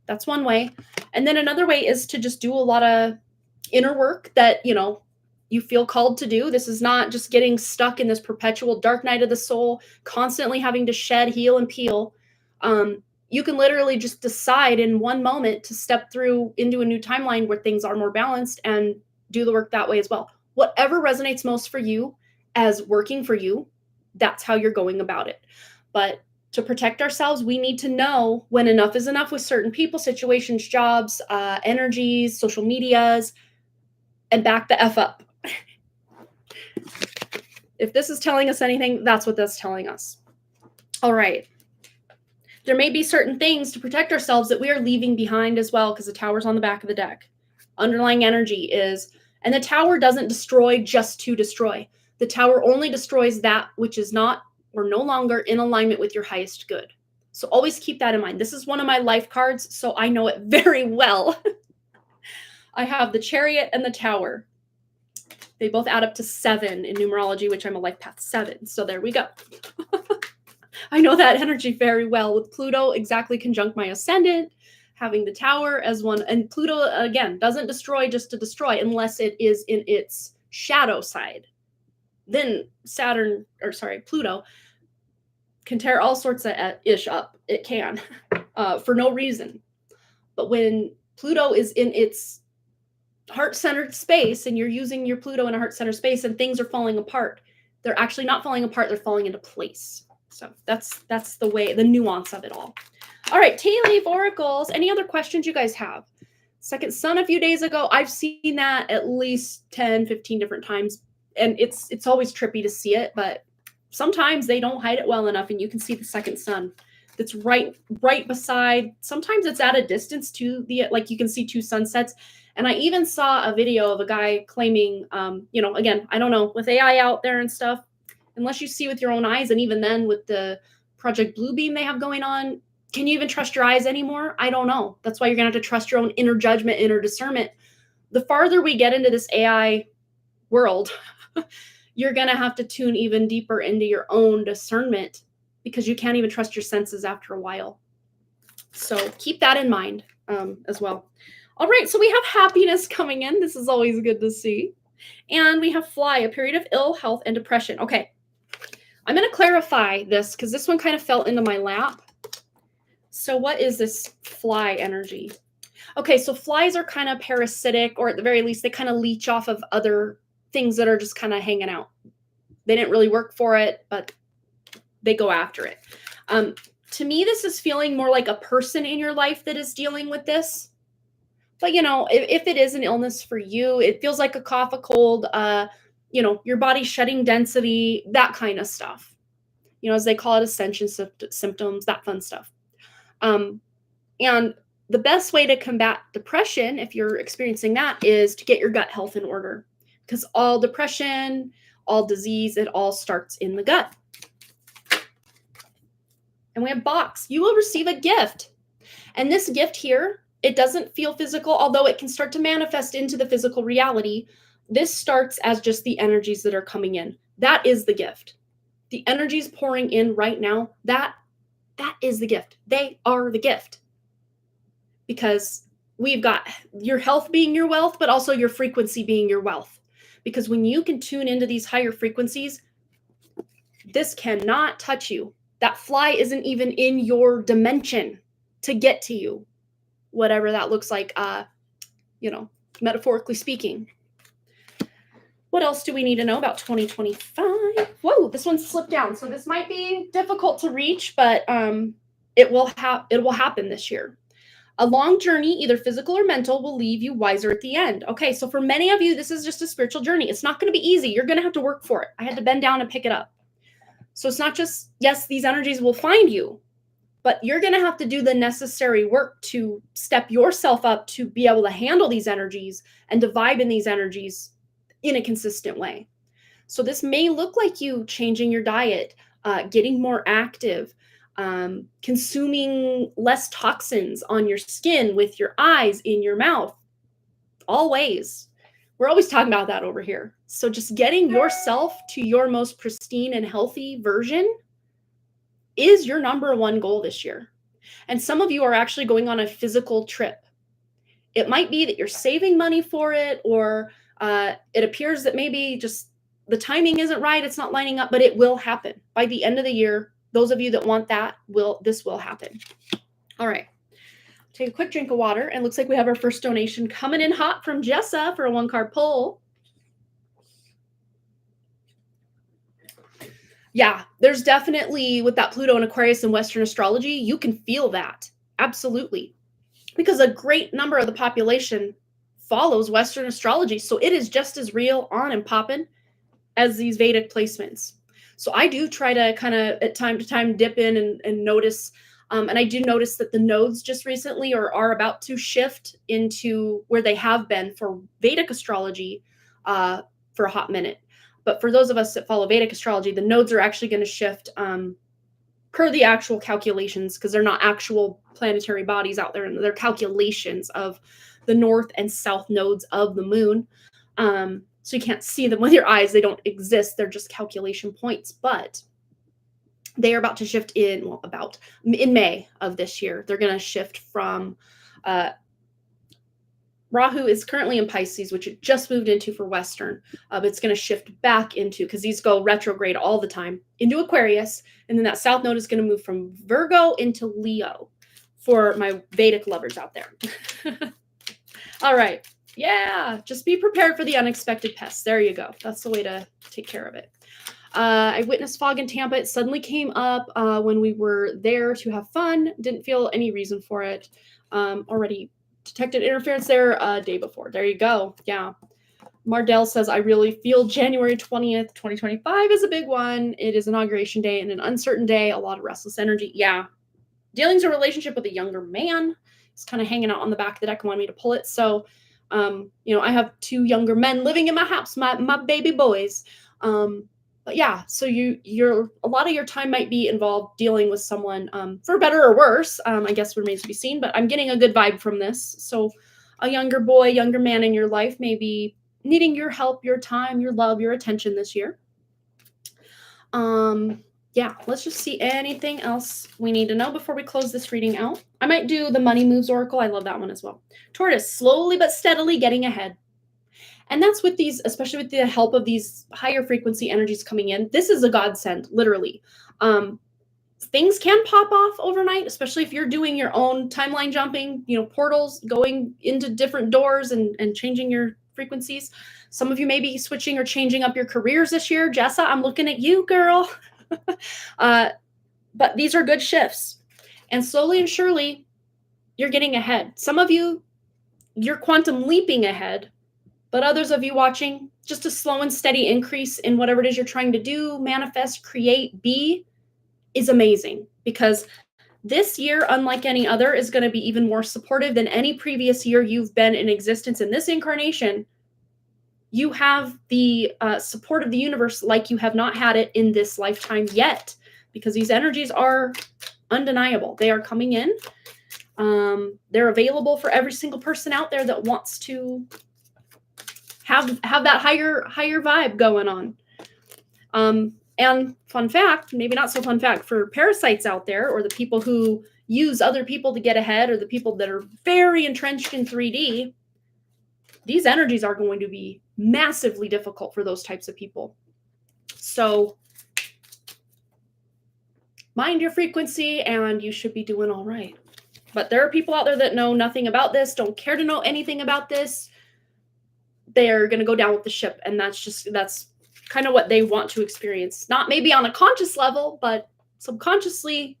S1: That's one way. And then another way is to just do a lot of inner work that, you feel called to do. This is not just getting stuck in this perpetual dark night of the soul, constantly having to shed, heal, and peel. You can literally just decide in one moment to step through into a new timeline where things are more balanced and do the work that way as well. Whatever resonates most for you as working for you, that's how you're going about it. But to protect ourselves, we need to know when enough is enough with certain people, situations, jobs, energies, social medias, and back the F up. If this is telling us anything, that's what that's telling us. All right. There may be certain things to protect ourselves that we are leaving behind as well, because the tower's on the back of the deck. Underlying energy is, and the tower doesn't destroy just to destroy. The tower only destroys that which is not or no longer in alignment with your highest good. So always keep that in mind. This is one of my life cards, so I know it very well. I have the Chariot and the Tower. They both add up to 7 in numerology, which I'm a life path 7. So there we go. I know that energy very well, with Pluto exactly conjunct my ascendant, having the Tower as one. And Pluto, again, doesn't destroy just to destroy unless it is in its shadow side. Then Pluto can tear all sorts of ish up. It can, for no reason. But when Pluto is in its heart-centered space and you're using your Pluto in a heart-centered space and things are falling apart, they're actually not falling apart, they're falling into place. So that's the way, the nuance of it all. All right, tea leaf oracles. Any other questions you guys have? Second sun a few days ago. I've seen that at least 10, 15 different times. And it's always trippy to see it, but sometimes they don't hide it well enough and you can see the second sun that's right beside. Sometimes it's at a distance to the, like you can see 2 sunsets. And I even saw a video of a guy claiming, again, I don't know, with AI out there and stuff, unless you see with your own eyes, and even then with the Project Bluebeam they have going on, can you even trust your eyes anymore? I don't know. That's why you're going to have to trust your own inner judgment, inner discernment. The farther we get into this AI world, you're going to have to tune even deeper into your own discernment, because you can't even trust your senses after a while. So keep that in mind as well. All right, so we have happiness coming in. This is always good to see. And we have fly, a period of ill health and depression. Okay, I'm going to clarify this because this one kind of fell into my lap. So what is this fly energy? Okay, so flies are kind of parasitic, or at the very least, they kind of leech off of other things that are just kind of hanging out. They didn't really work for it, but they go after it. To me, this is feeling more like a person in your life that is dealing with this. But, if it is an illness for you, it feels like a cough, a cold, your body shedding density, that kind of stuff. As they call it, ascension symptoms, that fun stuff. And the best way to combat depression, if you're experiencing that, is to get your gut health in order. Because all depression, all disease, it all starts in the gut. And we have box. You will receive a gift. And this gift here, it doesn't feel physical, although it can start to manifest into the physical reality. This starts as just the energies that are coming in. That is the gift. The energies pouring in right now, that is the gift. They are the gift. Because we've got your health being your wealth, but also your frequency being your wealth. Because when you can tune into these higher frequencies, this cannot touch you. That fly isn't even in your dimension to get to you. Whatever that looks like, metaphorically speaking. What else do we need to know about 2025? Whoa, this one slipped down. So this might be difficult to reach, but it will happen this year. A long journey, either physical or mental, will leave you wiser at the end. Okay, so for many of you, this is just a spiritual journey. It's not going to be easy. You're going to have to work for it. I had to bend down and pick it up. So it's not just, yes, these energies will find you, but you're going to have to do the necessary work to step yourself up to be able to handle these energies and to vibe in these energies in a consistent way. So this may look like you changing your diet, getting more active, consuming less toxins on your skin, with your eyes, in your mouth, always. We're always talking about that over here. So just getting yourself to your most pristine and healthy version is your number one goal this year. And some of you are actually going on a physical trip. It might be that you're saving money for it, or it appears that maybe just the timing isn't right. It's not lining up, but it will happen. By the end of the year, those of you that want that, this will happen. All right. Take a quick drink of water, and looks like we have our first donation coming in hot from Jessa for a 1-card pull. Yeah, there's definitely, with that Pluto and Aquarius in Western astrology, you can feel that. Absolutely. Because a great number of the population follows Western astrology. So it is just as real, on and popping, as these Vedic placements. So I do try to kind of at time to time dip in and notice. And I do notice that the nodes just recently are about to shift into where they have been for Vedic astrology for a hot minute. But for those of us that follow Vedic astrology, the nodes are actually going to shift per the actual calculations, because they're not actual planetary bodies out there, and they're calculations of the north and south nodes of the moon. So you can't see them with your eyes. They don't exist. They're just calculation points. But they are about to shift in May of this year. They're going to shift from Rahu is currently in Pisces, which it just moved into for Western. It's going to shift back into, because these go retrograde all the time, into Aquarius. And then that south node is going to move from Virgo into Leo for my Vedic lovers out there. All right. Yeah. Just be prepared for the unexpected pests. There you go. That's the way to take care of it. I witnessed fog in Tampa. It suddenly came up when we were there to have fun. Didn't feel any reason for it. Already detected interference there day before. There you go. Yeah. Mardell says, I really feel January 20th, 2025 is a big one. It is inauguration day and an uncertain day. A lot of restless energy. Yeah. Dealing's a relationship with a younger man. He's kind of hanging out on the back of the deck and wanted me to pull it. So, I have 2 younger men living in my house, my baby boys. But yeah, so you're a lot of your time might be involved dealing with someone, for better or worse. I guess remains to be seen, but I'm getting a good vibe from this. So a younger man in your life may be needing your help, your time, your love, your attention this year. Yeah, let's just see anything else we need to know before we close this reading out. I might do the Money Moves Oracle. I love that one as well. Taurus, slowly but steadily getting ahead. And that's with these, especially with the help of these higher frequency energies coming in. This is a godsend, literally. Things can pop off overnight, especially if you're doing your own timeline jumping, portals, going into different doors and changing your frequencies. Some of you may be switching or changing up your careers this year. Jessa, I'm looking at you, girl. But these are good shifts. And slowly and surely, you're getting ahead. Some of you, you're quantum leaping ahead, but others of you watching, just a slow and steady increase in whatever it is you're trying to do, manifest, create, be, is amazing. Because this year, unlike any other, is going to be even more supportive than any previous year you've been in existence in this incarnation. You have the support of the universe like you have not had it in this lifetime yet, because these energies are undeniable. They are coming in. They're available for every single person out there that wants to have that higher vibe going on. And fun fact, maybe not so fun fact for parasites out there, or the people who use other people to get ahead, or the people that are very entrenched in 3D, these energies are going to be massively difficult for those types of people. So mind your frequency and you should be doing all right. But there are people out there that know nothing about this, don't care to know anything about this. They're going to go down with the ship. And that's kind of what they want to experience. Not maybe on a conscious level, but subconsciously,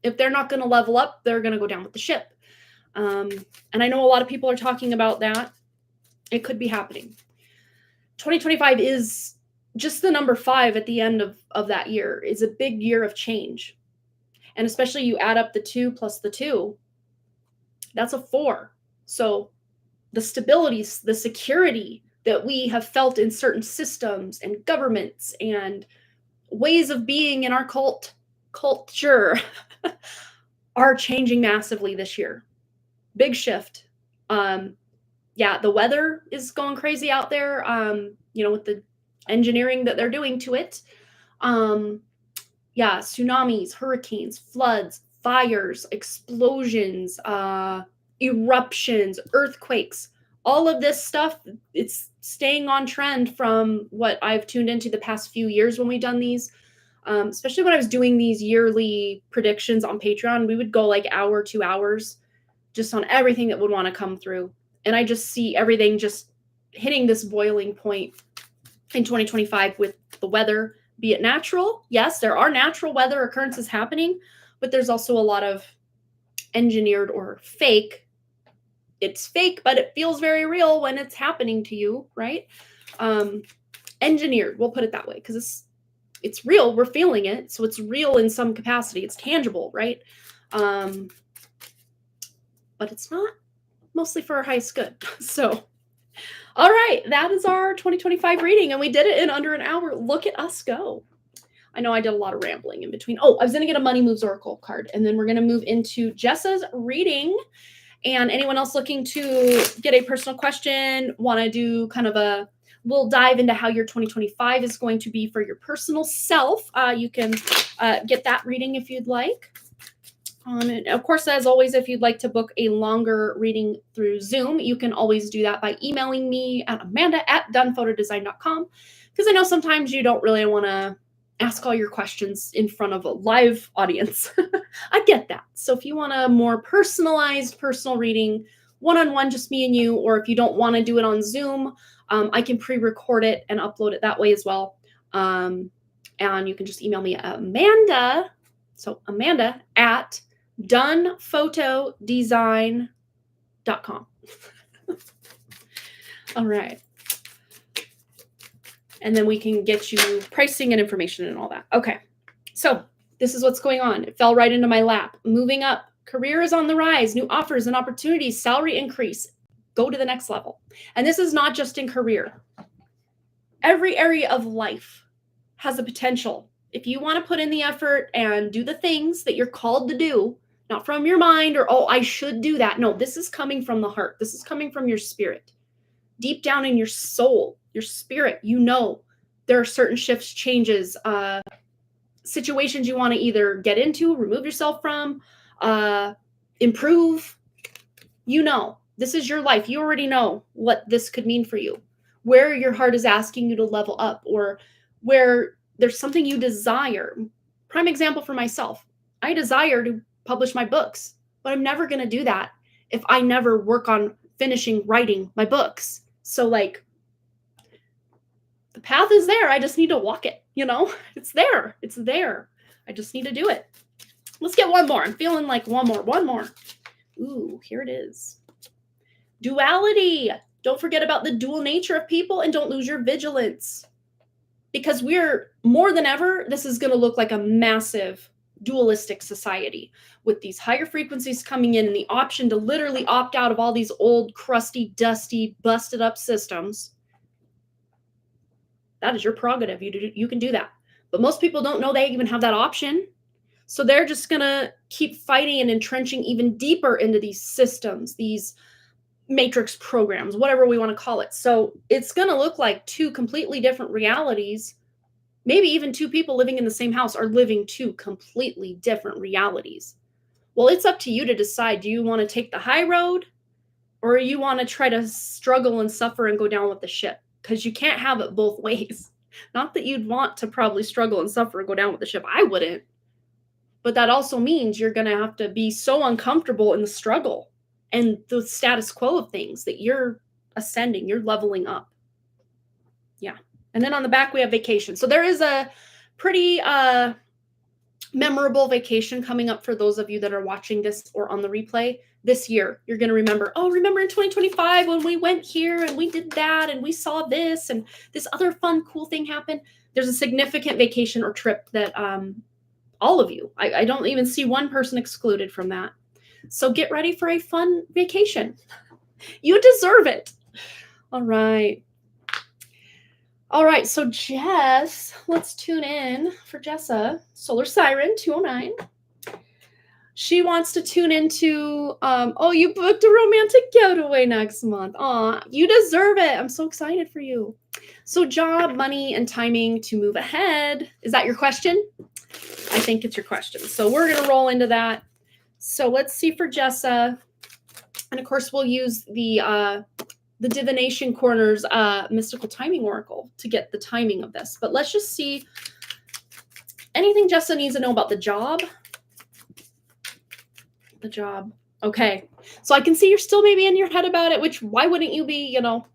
S1: if they're not going to level up, they're going to go down with the ship. And I know a lot of people are talking about that. It could be happening. 2025 is just the number 5 at the end of that year. Is a big year of change. And especially you add up the 2 plus the 2, that's a 4. So the stability, the security that we have felt in certain systems and governments and ways of being in our culture are changing massively this year. Big shift. Yeah, the weather is going crazy out there, with the engineering that they're doing to it. Yeah, tsunamis, hurricanes, floods, fires, explosions, eruptions, earthquakes, all of this stuff, it's staying on trend from what I've tuned into the past few years when we've done these. Especially when I was doing these yearly predictions on Patreon, we would go like hour, 2 hours just on everything that would want to come through. And I just see everything just hitting this boiling point in 2025 with the weather, be it natural. Yes, there are natural weather occurrences happening, but there's also a lot of engineered or fake. It's fake, but it feels very real when it's happening to you, right? Engineered, we'll put it that way, because it's real. We're feeling it. So it's real in some capacity. It's tangible, right? But it's not mostly for our highest good. So, all right, that is our 2025 reading, and we did it in under an hour. Look at us go. I know I did a lot of rambling in between. Oh, I was going to get a Money Moves Oracle card, and then we're going to move into Jessa's reading. And anyone else looking to get a personal question, want to do kind of we'll dive into how your 2025 is going to be for your personal self. You can get that reading if you'd like. And of course, as always, if you'd like to book a longer reading through Zoom, you can always do that by emailing me at amanda@donephotodesign.com, because I know sometimes you don't really want to ask all your questions in front of a live audience. I get that. So if you want a more personalized personal reading, one-on-one, just me and you, or if you don't want to do it on Zoom, I can pre-record it and upload it that way as well. And you can just email me at Amanda. So Amanda at donephotodesign.com. All right. And then we can get you pricing and information and all that. Okay. So this is what's going on. It fell right into my lap. Moving up. Career is on the rise. New offers and opportunities. Salary increase. Go to the next level. And this is not just in career. Every area of life has a potential. If you want to put in the effort and do the things that you're called to do, not from your mind or, oh, I should do that. No, this is coming from the heart. This is coming from your spirit. Deep down in your soul, your spirit, there are certain shifts, changes, situations you want to either get into, remove yourself from, improve. This is your life. You already know what this could mean for you, where your heart is asking you to level up, or where there's something you desire. Prime example for myself. I desire to publish my books, but I'm never going to do that if I never work on finishing writing my books. So the path is there. I just need to walk it. You know, it's there. It's there. I just need to do it. Let's get one more. I'm feeling like one more. Ooh, here it is. Duality. Don't forget about the dual nature of people and don't lose your vigilance. Because we're more than ever, this is going to look like a massive dualistic society with these higher frequencies coming in and the option to literally opt out of all these old, crusty, dusty, busted up systems. That is your prerogative. You can do that. But most people don't know they even have that option. So they're just going to keep fighting and entrenching even deeper into these systems, these matrix programs, whatever we want to call it. So it's going to look like two completely different realities. Maybe even two people living in the same house are living two completely different realities. Well, it's up to you to decide. Do you want to take the high road or you want to try to struggle and suffer and go down with the ship? Because you can't have it both ways. Not that you'd want to probably struggle and suffer and go down with the ship. I wouldn't. But that also means you're going to have to be so uncomfortable in the struggle and the status quo of things that you're ascending, you're leveling up. Yeah. And then on the back, we have vacation. So there is a pretty memorable vacation coming up for those of you that are watching this or on the replay this year. You're going to remember, oh, remember in 2025 when we went here and we did that and we saw this and this other fun, cool thing happened. There's a significant vacation or trip that all of you, I don't even see one person excluded from that. So get ready for a fun vacation. You deserve it. All right. All right, so Jess, let's tune in for Jessa, Solar Siren 209. She wants to tune into, oh, you booked a romantic getaway next month. Aw, you deserve it. I'm so excited for you. So job, money, and timing to move ahead. Is that your question? I think it's your question. So we're going to roll into that. So let's see for Jessa. And of course, we'll use the Divination Corner's Mystical Timing Oracle to get the timing of this. But let's just see anything Jessa needs to know about the job. The job. Okay. So I can see you're still maybe in your head about it, which why wouldn't you be, you know?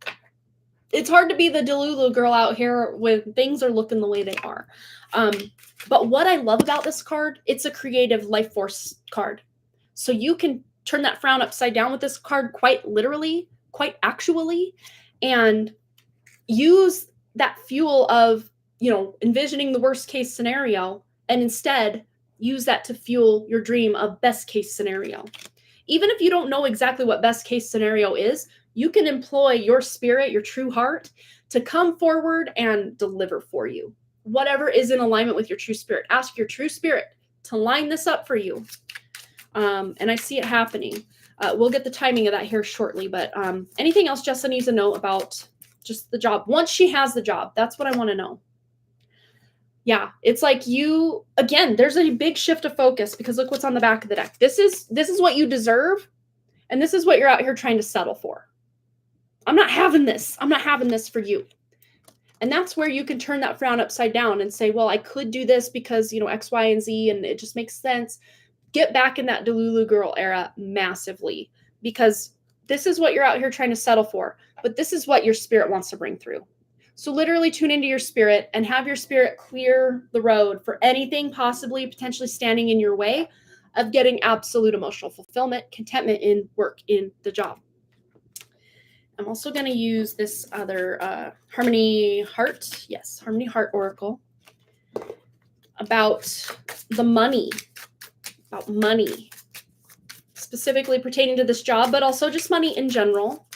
S1: It's hard to be the Delulu girl out here when things are looking the way they are. But what I love about this card, it's a creative life force card. So you can turn that frown upside down with this card quite literally, quite actually, and use that fuel of, you know, envisioning the worst case scenario and instead use that to fuel your dream of best case scenario. Even if you don't know exactly what best case scenario is, you can employ your spirit, your true heart, to come forward and deliver for you. Whatever is in alignment with your true spirit. Ask your true spirit to line this up for you. And I see it happening. We'll get the timing of that here shortly, but anything else Jessa needs to know about just the job? Once she has the job, that's what I want to know. Yeah, it's like you, again, there's a big shift of focus because look what's on the back of the deck. This is what you deserve, and this is what you're out here trying to settle for. I'm not having this. I'm not having this for you. And that's where you can turn that frown upside down and say, well, I could do this because, you know, X, Y, and Z, and it just makes sense. Get back in that Delulu girl era massively because this is what you're out here trying to settle for, but this is what your spirit wants to bring through. So literally tune into your spirit and have your spirit clear the road for anything possibly potentially standing in your way of getting absolute emotional fulfillment, contentment in work, in the job. I'm also going to use this other Harmony Heart. Yes, Harmony Heart Oracle about the money. About money, specifically pertaining to this job, but also just money in general.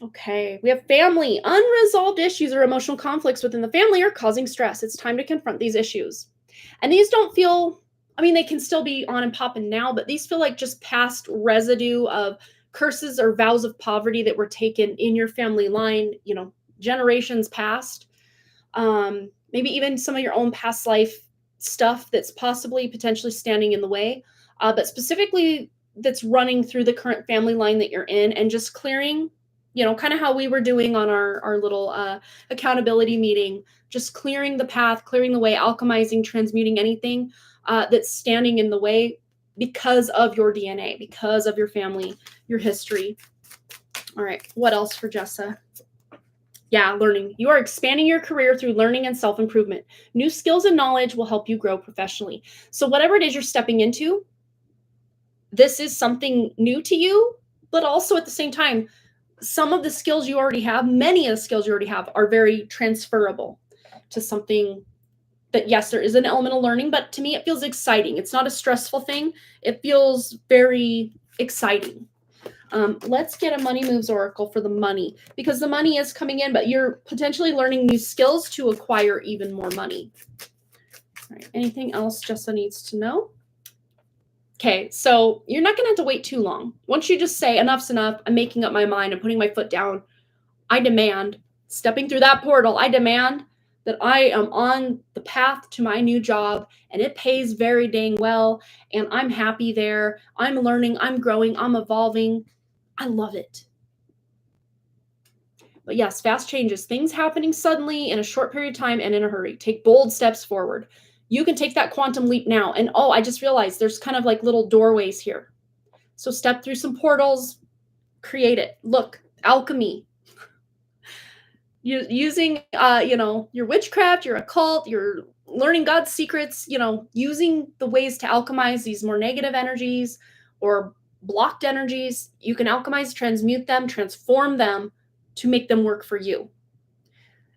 S1: Okay, we have family. Unresolved issues or emotional conflicts within the family are causing stress. It's time to confront these issues. And these don't feel, I mean, they can still be on and popping now, but these feel like just past residue of curses or vows of poverty that were taken in your family line, you know, generations past. Maybe even some of your own past life stuff that's possibly potentially standing in the way, but specifically that's running through the current family line that you're in and just clearing, you know, kind of how we were doing on our little accountability meeting, just clearing the path, clearing the way, alchemizing, transmuting anything that's standing in the way because of your DNA, because of your family, your history. All right, what else for Jessa? Yeah, learning. You are expanding your career through learning and self-improvement. New skills and knowledge will help you grow professionally. So whatever it is you're stepping into, this is something new to you, but also at the same time, some of the skills you already have, many of the skills you already have are very transferable to something that, yes, there is an element of learning, but to me, it feels exciting. It's not a stressful thing. It feels very exciting. Let's get a money moves oracle for the money, because the money is coming in, but you're potentially learning new skills to acquire even more money. All right. Anything else Jessa needs to know? Okay, so you're not going to have to wait too long. Once you just say enough's enough, I'm making up my mind, I'm putting my foot down, I demand, stepping through that portal, I demand that I am on the path to my new job and it pays very dang well and I'm happy there. I'm learning, I'm growing, I'm evolving. I love it. But yes, fast changes, things happening suddenly in a short period of time and in a hurry. Take bold steps forward. You can take that quantum leap now. And oh, I just realized there's kind of like little doorways here. So step through some portals, create it. Look, alchemy. Using, your witchcraft, your occult, your learning God's secrets, using the ways to alchemize these more negative energies or blocked energies. You can alchemize, transmute them, transform them to make them work for you.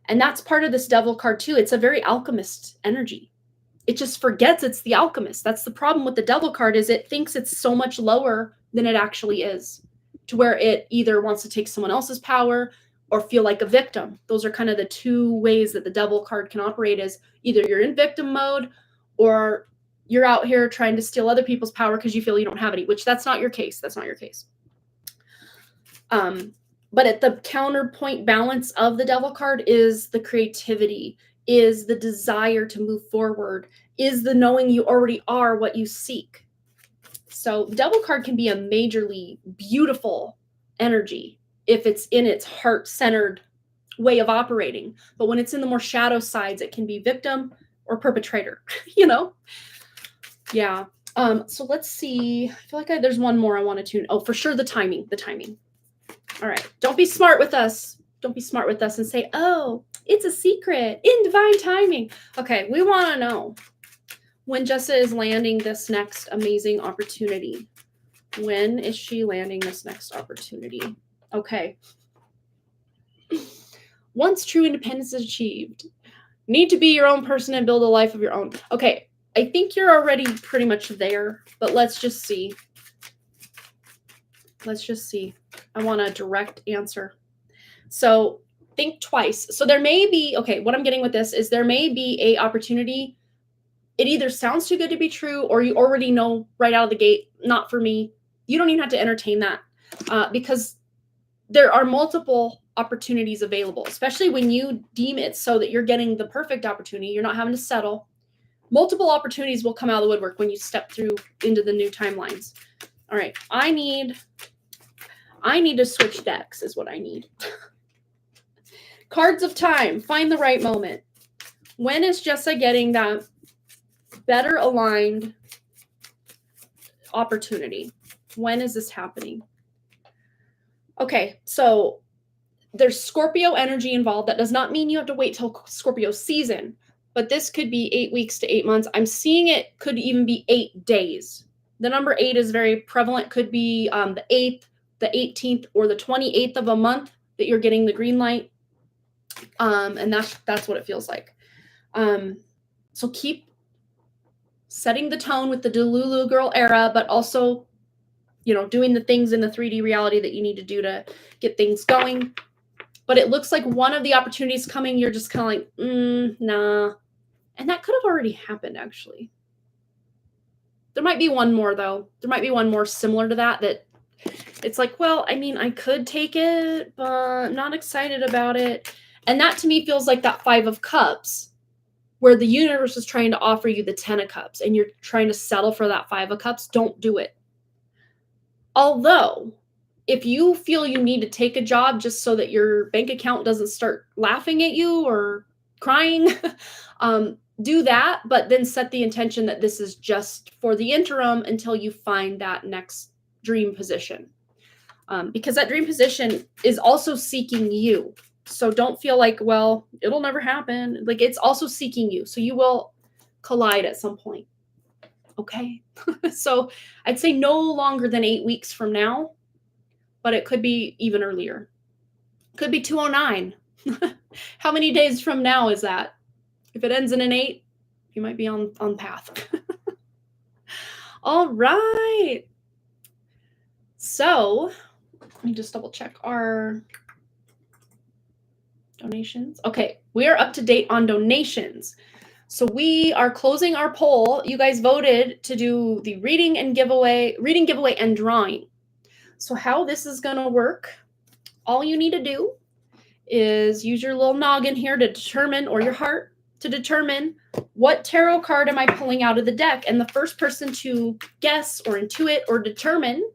S1: And that's part of this devil card too. It's a very alchemist energy. It just forgets it's the alchemist. That's the problem with the devil card, is it thinks it's so much lower than it actually is, to where it either wants to take someone else's power or feel like a victim. Those are kind of the two ways that the devil card can operate, is either you're in victim mode or you're out here trying to steal other people's power because you feel you don't have any, which that's not your case. That's not your case. But at the counterpoint balance of the devil card is the creativity, is the desire to move forward, is the knowing you already are what you seek. So the devil card can be a majorly beautiful energy if it's in its heart-centered way of operating. But when it's in the more shadow sides, it can be victim or perpetrator, Yeah. So let's see. I feel like there's one more I want to tune. Oh, for sure, the timing. All right. Don't be smart with us. Don't be smart with us and say, oh, it's a secret in divine timing. Okay. We want to know when Jessa is landing this next amazing opportunity. When is she landing this next opportunity? Okay. Once true independence is achieved, need to be your own person and build a life of your own. Okay. I think you're already pretty much there, but let's just see. I want a direct answer. So think twice. So there may be, okay, what I'm getting with this is there may be a opportunity. It either sounds too good to be true, or you already know right out of the gate, not for me. You don't even have to entertain that because there are multiple opportunities available, especially when you deem it so that you're getting the perfect opportunity. You're not having to settle. Multiple opportunities will come out of the woodwork when you step through into the new timelines. All right, I need to switch decks is what I need. Cards of time. Find the right moment. When is Jessa getting that better aligned opportunity? When is this happening? Okay, so there's Scorpio energy involved. That does not mean you have to wait till Scorpio season, but this could be 8 weeks to 8 months. I'm seeing it could even be 8 days. The number 8 is very prevalent. Could be the 8th, the 18th, or the 28th of a month that you're getting the green light. And that's what it feels like. So keep setting the tone with the Delulu girl era, but also, doing the things in the 3D reality that you need to do to get things going. But it looks like one of the opportunities coming, you're just kind of like, nah. And that could have already happened, actually. There might be one more, though. There might be one more similar to that it's like, well, I mean, I could take it, but I'm not excited about it. And that to me feels like that 5 of Cups, where the universe is trying to offer you the 10 of Cups and you're trying to settle for that 5 of Cups. Don't do it. Although, if you feel you need to take a job just so that your bank account doesn't start laughing at you or crying, do that, but then set the intention that this is just for the interim until you find that next dream position. Because that dream position is also seeking you. So don't feel like, well, it'll never happen. Like, it's also seeking you. So you will collide at some point. Okay. So I'd say no longer than 8 weeks from now, but it could be even earlier. Could be 209. How many days from now is that? If it ends in an 8, you might be on path. All right. So let me just double check our donations. Okay, we are up to date on donations. So we are closing our poll. You guys voted to do the reading giveaway, and drawing. So how this is going to work, all you need to do is use your little noggin here to determine, or your heart, to determine what tarot card am I pulling out of the deck. And the first person to guess or intuit or determine,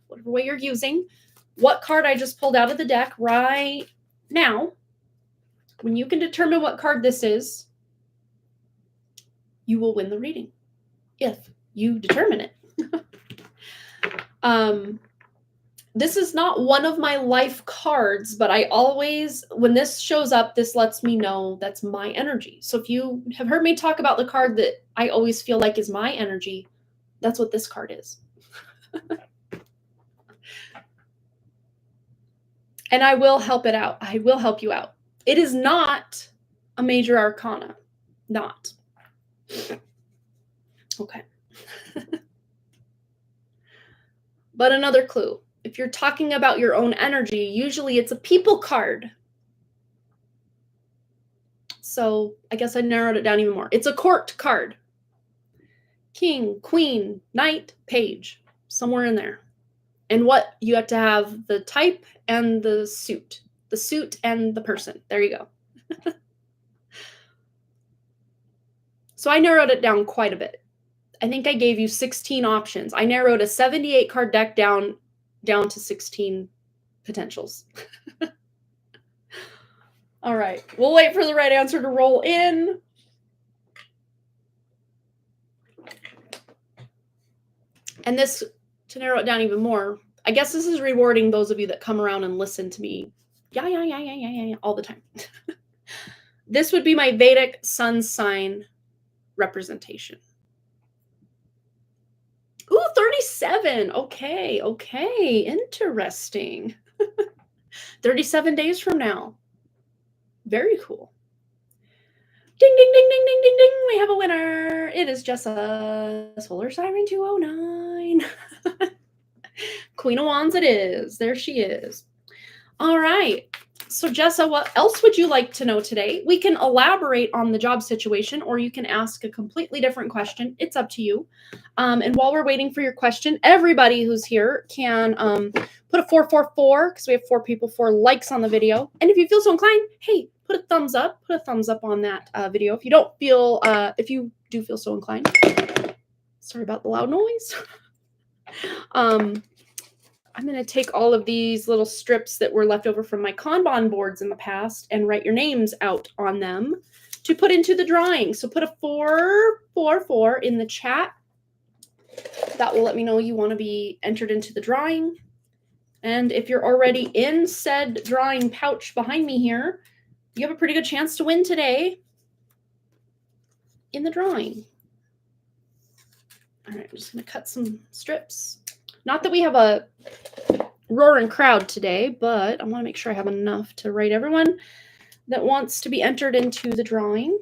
S1: whatever way you're using, what card I just pulled out of the deck right now, when you can determine what card this is, you will win the reading if you determine it. This is not one of my life cards, but I always, when this shows up, this lets me know that's my energy. So if you have heard me talk about the card that I always feel like is my energy, that's what this card is. And I will help it out. I will help you out. It is not a major arcana. Not. Okay. But another clue. If you're talking about your own energy, usually it's a people card. So I guess I narrowed it down even more. It's a court card. King, queen, knight, page, somewhere in there. And what you have to have the type and the suit and the person. There you go. So I narrowed it down quite a bit. I think I gave you 16 options. I narrowed a 78 card deck down to 16 potentials. All right, we'll wait for the right answer to roll in. And this, to narrow it down even more, I guess this is rewarding those of you that come around and listen to me. Yeah, all the time. This would be my Vedic sun sign representation. Ooh, 37. Okay. Interesting. 37 days from now. Very cool. Ding, ding, ding, ding, ding, ding, ding. We have a winner. It is Jessa, Solar Siren 209. Queen of Wands it is. There she is. All right. So Jessa, what else would you like to know today? We can elaborate on the job situation, or you can ask a completely different question. It's up to you. And while we're waiting for your question, everybody who's here can put a 444, because we have 4 people, 4 likes on the video. And if you feel so inclined, hey, put a thumbs up. Put a thumbs up on that video. If you don't feel, if you do feel so inclined. Sorry about the loud noise. I'm going to take all of these little strips that were left over from my Kanban boards in the past and write your names out on them to put into the drawing. So put a 444 in the chat. That will let me know you want to be entered into the drawing. And if you're already in said drawing pouch behind me here, you have a pretty good chance to win today in the drawing. All right, I'm just going to cut some strips. Not that we have a roaring crowd today, but I want to make sure I have enough to write everyone that wants to be entered into the drawing.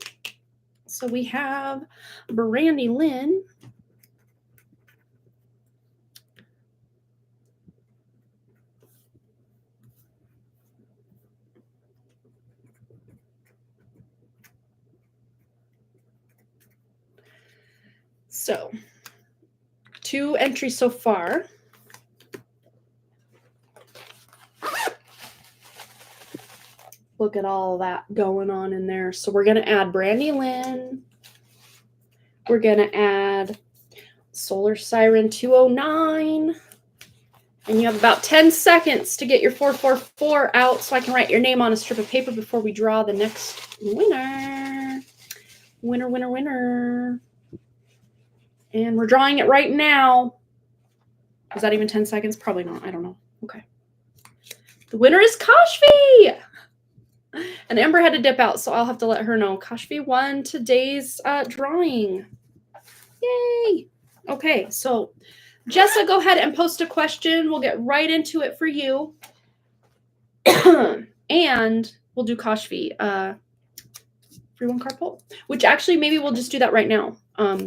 S1: So we have Brandy Lynn. So 2 entries so far. Look at all that going on in there. So we're going to add Brandy Lynn. We're going to add Solar Siren 209. And you have about 10 seconds to get your 444 out so I can write your name on a strip of paper before we draw the next winner. Winner. And we're drawing it right now. Is that even 10 seconds? Probably not. I don't know. Okay. The winner is Kashfi. And Amber had to dip out, so I'll have to let her know. Kashfi won today's drawing. Yay! Okay, so Jessa, go ahead and post a question. We'll get right into it for you. And we'll do Kashfi. Free one card pull. Which actually, maybe we'll just do that right now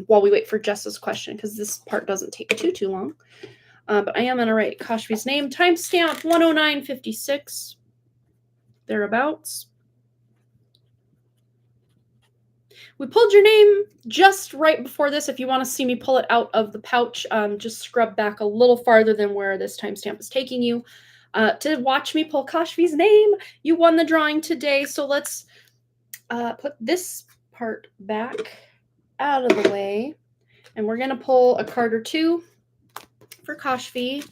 S1: while we wait for Jessa's question, because this part doesn't take too long. But I am going to write Kashfi's name. Timestamp 109:56. Thereabouts. We pulled your name just right before this. If you want to see me pull it out of the pouch, just scrub back a little farther than where this timestamp is taking you to watch me pull Kashfi's name. You won the drawing today, so let's put this part back out of the way. And we're going to pull a card or two for Kashfi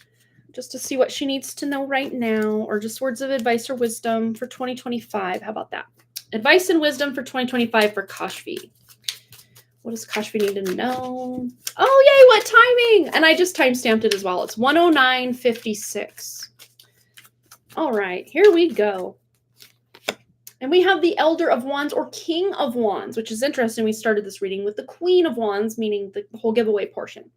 S1: just to see what she needs to know right now, or just words of advice or wisdom for 2025. How about that? Advice and wisdom for 2025 for Kashfi. What does Kashfi need to know? Oh, yay, what timing! And I just time-stamped it as well. It's 109:56. All right, here we go. And we have the Elder of Wands or King of Wands, which is interesting. We started this reading with the Queen of Wands, meaning the whole giveaway portion.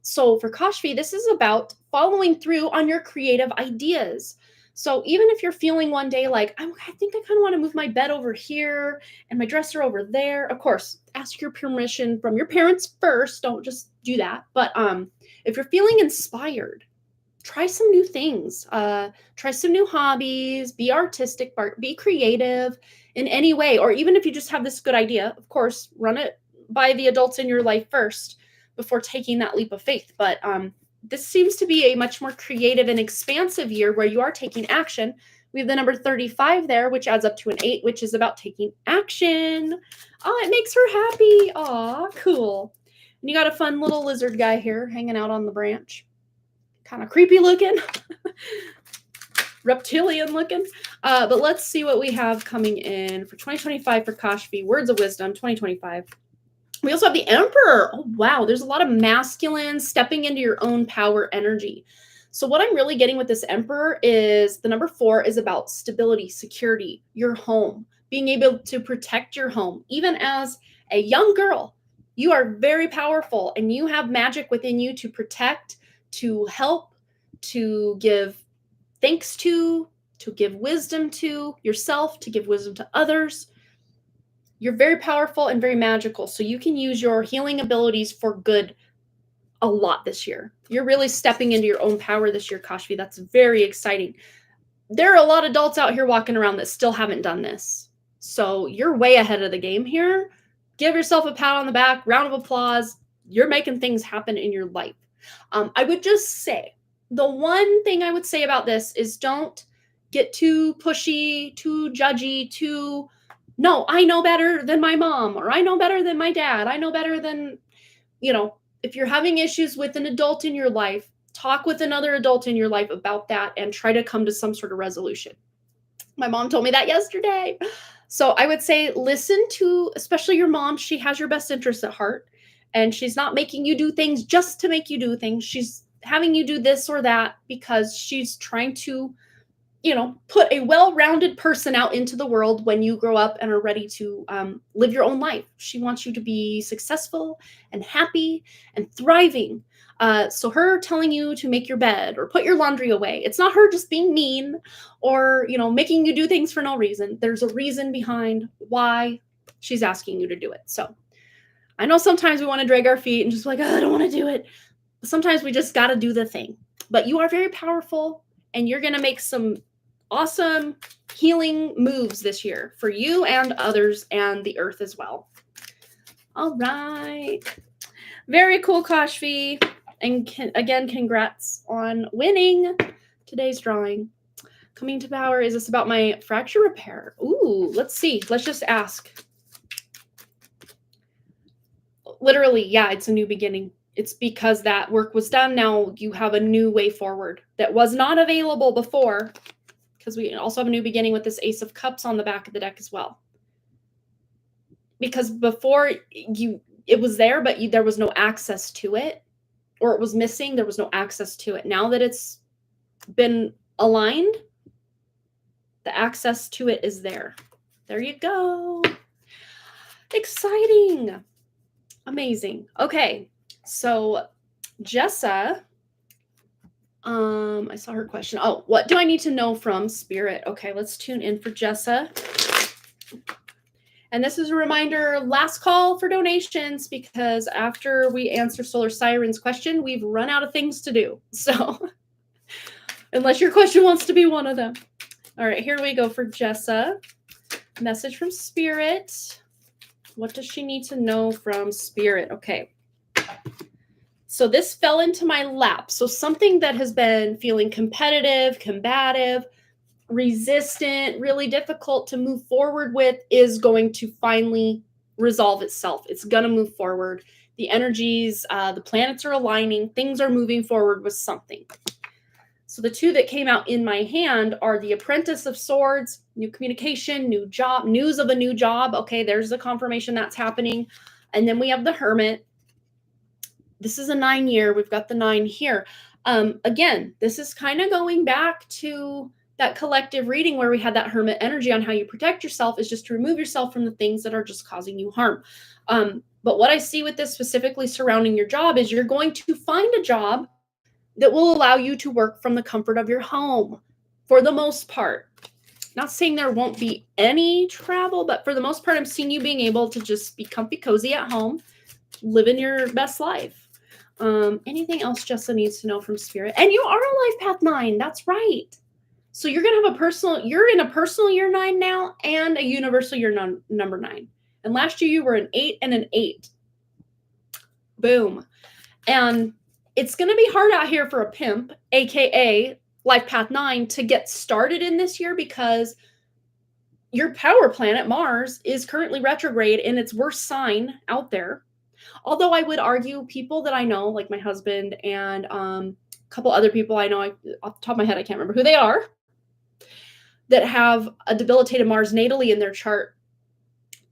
S1: So for Kashfi, this is about following through on your creative ideas. So even if you're feeling one day like, I think I kind of want to move my bed over here and my dresser over there, of course, ask your permission from your parents first. Don't just do that. But if you're feeling inspired, try some new things. Try some new hobbies. Be artistic. Be creative in any way. Or even if you just have this good idea, of course, run it by the adults in your life first before taking that leap of faith. But this seems to be a much more creative and expansive year where you are taking action. We have the number 35 there, which adds up to an 8, which is about taking action. Oh, it makes her happy. Aw, cool. And you got a fun little lizard guy here hanging out on the branch. Kind of creepy looking. Reptilian looking. But let's see what we have coming in for 2025 for Kashfi. Words of wisdom, 2025. We also have the Emperor. Oh, wow. There's a lot of masculine stepping into your own power energy. So what I'm really getting with this Emperor is the number 4 is about stability, security, your home, being able to protect your home. Even as a young girl, you are very powerful and you have magic within you to protect, to help, to give thanks to give wisdom to yourself, to give wisdom to others. You're very powerful and very magical, so you can use your healing abilities for good a lot this year. You're really stepping into your own power this year, Kashfi. That's very exciting. There are a lot of adults out here walking around that still haven't done this. So you're way ahead of the game here. Give yourself a pat on the back, round of applause. You're making things happen in your life. I would just say, the one thing I would say about this is don't get too pushy, too judgy, no, I know better than my mom, or I know better than my dad. I know better than, if you're having issues with an adult in your life, talk with another adult in your life about that and try to come to some sort of resolution. My mom told me that yesterday. So I would say listen to, especially your mom. She has your best interests at heart, and she's not making you do things just to make you do things. She's having you do this or that because she's trying to put a well-rounded person out into the world when you grow up and are ready to live your own life. She wants you to be successful and happy and thriving. So her telling you to make your bed or put your laundry away, it's not her just being mean or, making you do things for no reason. There's a reason behind why she's asking you to do it. So I know sometimes we want to drag our feet and just like, oh, I don't want to do it. Sometimes we just got to do the thing. But you are very powerful, and you're going to make some awesome healing moves this year for you and others and the earth as well. All right. Very cool, Kashfi. And again, congrats on winning today's drawing. Coming to power, is this about my fracture repair? Ooh, let's see. Let's just ask. Literally, yeah, it's a new beginning. It's because that work was done. Now you have a new way forward that was not available before, because we also have a new beginning with this Ace of Cups on the back of the deck as well. Because before it was there, but there was no access to it, or it was missing. There was no access to it. Now that it's been aligned, The access to it is there. There you go. Exciting. Amazing. Okay. So Jessa, I saw her question. Oh, what do I need to know from Spirit? Okay, let's tune in for Jessa. And this is a reminder, last call for donations, because after we answer Solar Siren's question, we've run out of things to do. So unless your question wants to be one of them. All right, here we go for Jessa. Message from Spirit. What does she need to know from Spirit? Okay. So this fell into my lap. So something that has been feeling competitive, combative, resistant, really difficult to move forward with is going to finally resolve itself. It's going to move forward. The energies, the planets are aligning. Things are moving forward with something. So the two that came out in my hand are the Apprentice of Swords, new communication, new job, news of a new job. Okay, there's the confirmation that's happening. And then we have the Hermit. This is a 9-year. We've got the 9 here. Again, this is kind of going back to that collective reading where we had that Hermit energy on how you protect yourself is just to remove yourself from the things that are just causing you harm. But what I see with this specifically surrounding your job is you're going to find a job that will allow you to work from the comfort of your home for the most part. Not saying there won't be any travel, but for the most part, I'm seeing you being able to just be comfy, cozy at home, living your best life. Anything else Jessa needs to know from Spirit? And you are a life path 9. That's right. So you're going to have you're in a personal year 9 now and a universal year number 9. And last year you were an 8 and an 8. Boom. And it's going to be hard out here for a pimp, aka life path 9, to get started in this year because your power planet Mars is currently retrograde in its worst sign out there. Although I would argue people that I know, like my husband and a couple other people I know, off the top of my head, I can't remember who they are, that have a debilitated Mars natally in their chart.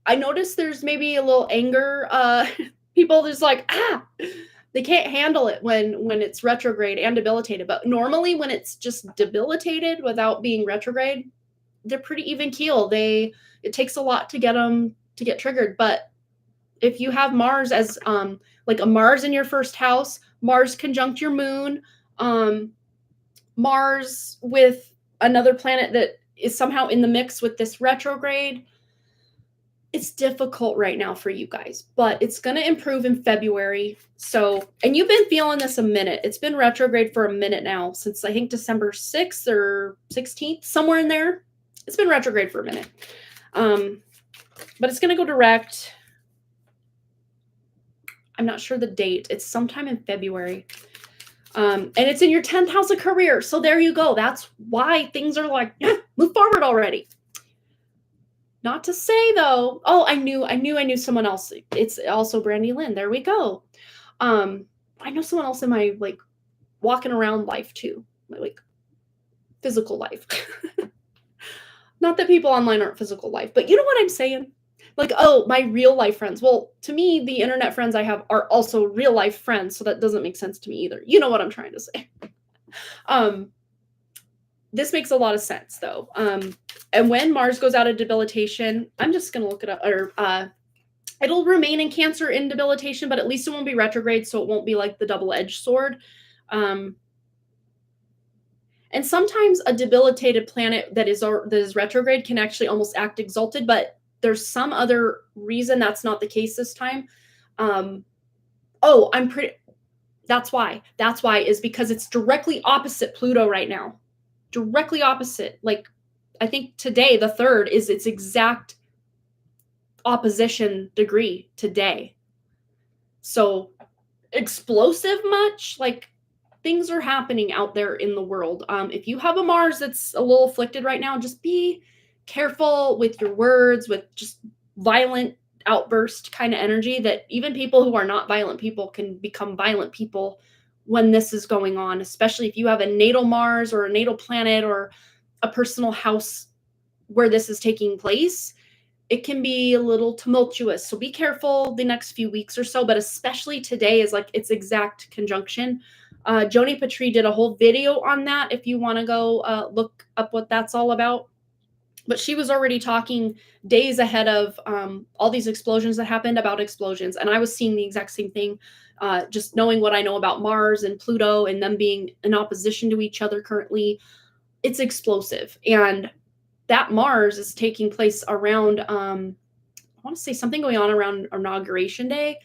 S1: I noticed there's maybe a little anger. People just like, they can't handle it when it's retrograde and debilitated. But normally when it's just debilitated without being retrograde, they're pretty even keel. It takes a lot to get them to get triggered. But if you have Mars as like a Mars in your first house, Mars conjunct your moon, Mars with another planet that is somehow in the mix with this retrograde, it's difficult right now for you guys, but it's going to improve in February. So, and you've been feeling this a minute. It's been retrograde for a minute now, since I think December 6th or 16th, somewhere in there. It's been retrograde for a minute. But it's going to go direct. I'm not sure the date. It's sometime in February. And it's in your 10th house of career. So there you go. That's why things are like, move forward already. Not to say though, oh, I knew someone else. It's also Brandy Lynn. There we go. I know someone else in my like walking around life too. My like physical life. Not that people online aren't physical life, but you know what I'm saying? Like, oh, my real life friends. Well, to me, the internet friends I have are also real life friends. So that doesn't make sense to me either. You know what I'm trying to say. This makes a lot of sense though. And when Mars goes out of debilitation, I'm just going to look it up, or it'll remain in Cancer in debilitation, but at least it won't be retrograde. So it won't be like the double-edged sword. And sometimes a debilitated planet that is retrograde can actually almost act exalted, but there's some other reason that's not the case this time. That's why is because it's directly opposite Pluto right now. Directly opposite. Like, I think today, the 3rd, is its exact opposition degree today. So explosive much? Like, things are happening out there in the world. If you have a Mars that's a little afflicted right now, just be careful with your words, with just violent outburst kind of energy, that even people who are not violent people can become violent people when this is going on, especially if you have a natal Mars or a natal planet or a personal house where this is taking place. It can be a little tumultuous. So be careful the next few weeks or so, but especially today is like its exact conjunction. Joni Patry did a whole video on that if you want to go look up what that's all about. But she was already talking days ahead of all these explosions that happened about explosions. And I was seeing the exact same thing, just knowing what I know about Mars and Pluto and them being in opposition to each other currently. It's explosive. And that Mars is taking place around, I want to say something going on around Inauguration Day.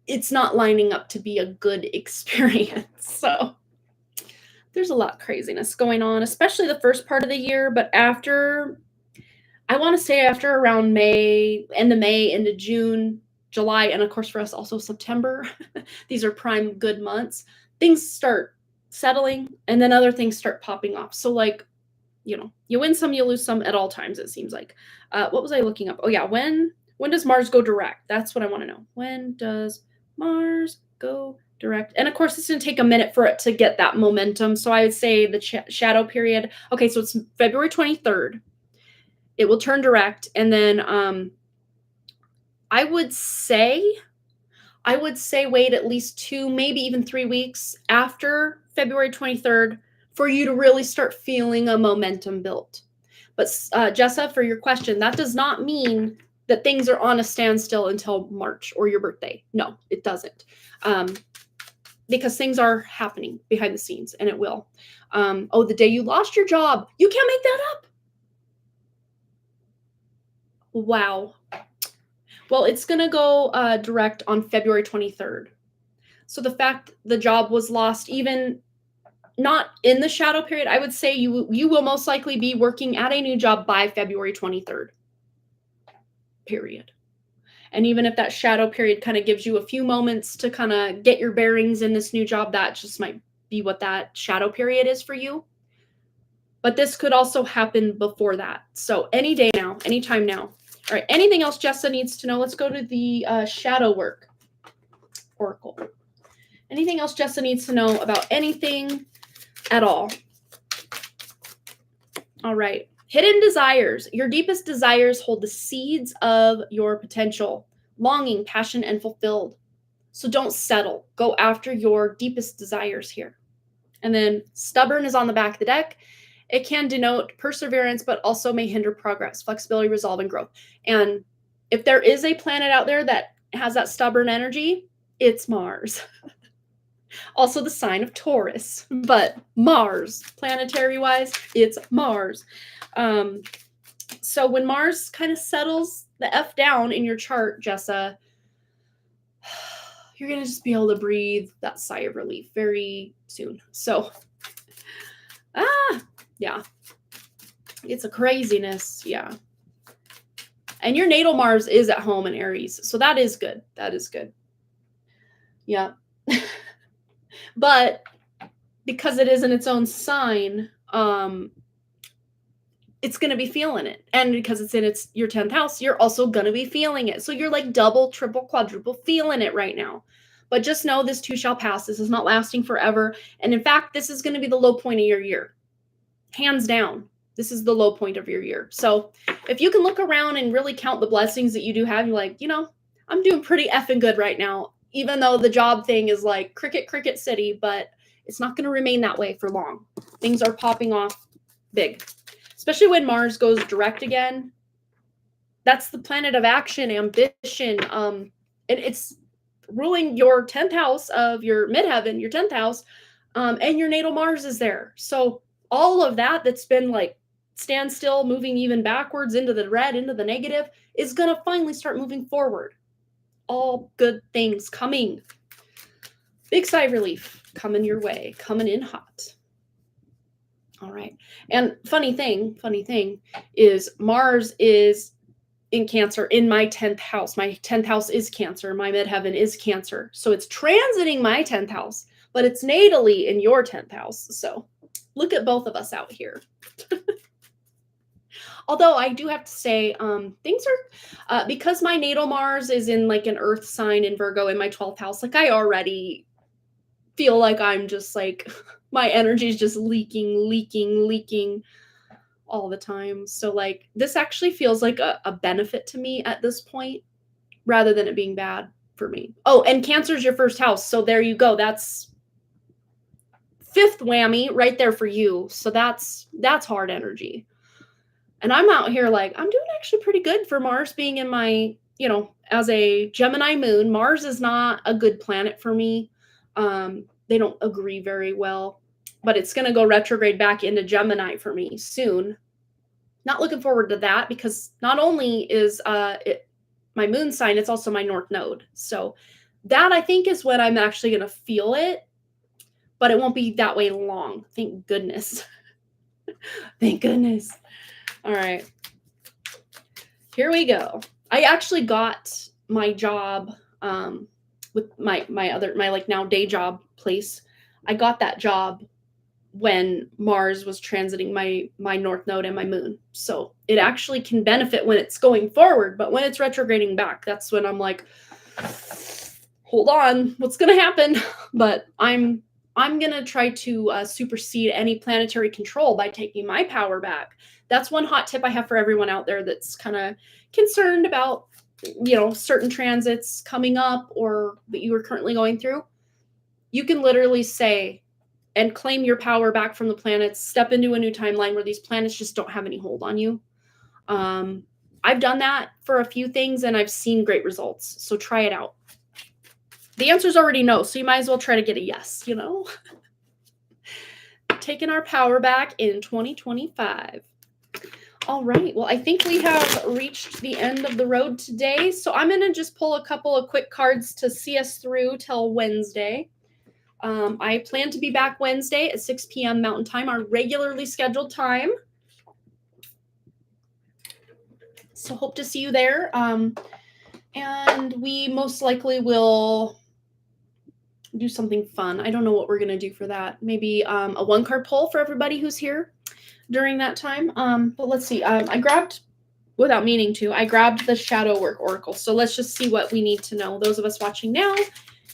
S1: It's not lining up to be a good experience. So there's a lot of craziness going on, especially the first part of the year. But after, I want to say after around May, end of May, into June, July, and of course for us also September, these are prime good months, things start settling and then other things start popping off. So like, you know, you win some, you lose some at all times, it seems like. What was I looking up? Oh yeah, when does Mars go direct? That's what I want to know. When does Mars go direct? And of course, it's going to take a minute for it to get that momentum. So I would say the shadow period. Okay, so it's February 23rd. It will turn direct, and then I would say wait at least 2, maybe even 3 weeks after February 23rd for you to really start feeling a momentum built. But Jessa, for your question, that does not mean that things are on a standstill until March or your birthday. No, it doesn't. Because things are happening behind the scenes, and it will. Oh, the day you lost your job, you can't make that up. Wow. Well, it's going to go direct on February 23rd. So the fact the job was lost, even not in the shadow period, I would say you will most likely be working at a new job by February 23rd. Period. And even if that shadow period kind of gives you a few moments to kind of get your bearings in this new job, that just might be what that shadow period is for you. But this could also happen before that. So any day now, anytime now. All right, anything else Jessa needs to know? Let's go to the shadow work oracle. Anything else Jessa needs to know about anything at all? All right. Hidden desires. Your deepest desires hold the seeds of your potential, longing, passion, and fulfilled. So don't settle. Go after your deepest desires here. And then stubborn is on the back of the deck. It can denote perseverance, but also may hinder progress, flexibility, resolve, and growth. And if there is a planet out there that has that stubborn energy, it's Mars. Also the sign of Taurus, but Mars, planetary-wise, it's Mars. So when Mars kind of settles the F down in your chart, Jessa, you're going to just be able to breathe that sigh of relief very soon. So, yeah. It's a craziness, yeah. And your natal Mars is at home in Aries, so that is good. That is good. Yeah. But because it is in its own sign, it's going to be feeling it. And because it's in your 10th house, you're also going to be feeling it. So you're like double, triple, quadruple feeling it right now. But just know this too shall pass. This is not lasting forever. And in fact, this is going to be the low point of your year. Hands down. This is the low point of your year. So if you can look around and really count the blessings that you do have, you're like, you know, I'm doing pretty effing good right now, even though the job thing is like cricket city, but it's not going to remain that way for long. Things are popping off big, especially when Mars goes direct again. That's the planet of action, ambition. And it's ruling your 10th house of your midheaven, your 10th house, and your natal Mars is there. So all of that's been like standstill, moving even backwards into the red, into the negative, is going to finally start moving forward. All good things coming. Big sigh of relief coming your way, coming in hot. All right. And funny thing is Mars is in Cancer in my 10th house. My 10th house is Cancer. My midheaven is Cancer. So it's transiting my 10th house, but it's natally in your 10th house. So look at both of us out here. Although I do have to say, things are, because my natal Mars is in like an earth sign in Virgo in my 12th house, like I already feel like I'm just like, my energy is just leaking all the time. So like, this actually feels like a benefit to me at this point, rather than it being bad for me. Oh, and Cancer's your first house. So there you go. That's fifth whammy right there for you. So that's hard energy. And I'm out here like, I'm doing actually pretty good for Mars being in my, as a Gemini moon. Mars is not a good planet for me. They don't agree very well, but it's going to go retrograde back into Gemini for me soon. Not looking forward to that because not only is it my moon sign, it's also my North Node. So that I think is when I'm actually going to feel it, but it won't be that way long. Thank goodness. Thank goodness. All right. Here we go. I actually got my job with my like now day job place. I got that job when Mars was transiting my North Node and my moon. So it actually can benefit when it's going forward, but when it's retrograding back, that's when I'm like, hold on, what's going to happen? But I'm going to try to supersede any planetary control by taking my power back. That's one hot tip I have for everyone out there that's kind of concerned about, certain transits coming up or that you are currently going through. You can literally say and claim your power back from the planets, step into a new timeline where these planets just don't have any hold on you. I've done that for a few things and I've seen great results. So try it out. The answer's already no, so you might as well try to get a yes, Taking our power back in 2025. All right. Well, I think we have reached the end of the road today. So I'm going to just pull a couple of quick cards to see us through till Wednesday. I plan to be back Wednesday at 6 p.m. Mountain Time, our regularly scheduled time. So hope to see you there. And we most likely will do something fun. I don't know what we're going to do for that. Maybe a one-card poll for everybody who's here during that time. But let's see. I grabbed, without meaning to, I grabbed the Shadow Work Oracle. So let's just see what we need to know. Those of us watching now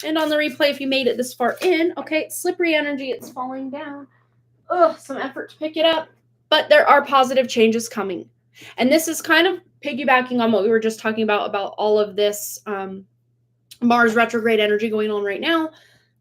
S1: and on the replay, if you made it this far in. Okay, slippery energy. It's falling down. Ugh, some effort to pick it up. But there are positive changes coming. And this is kind of piggybacking on what we were just talking about all of this Mars retrograde energy going on right now.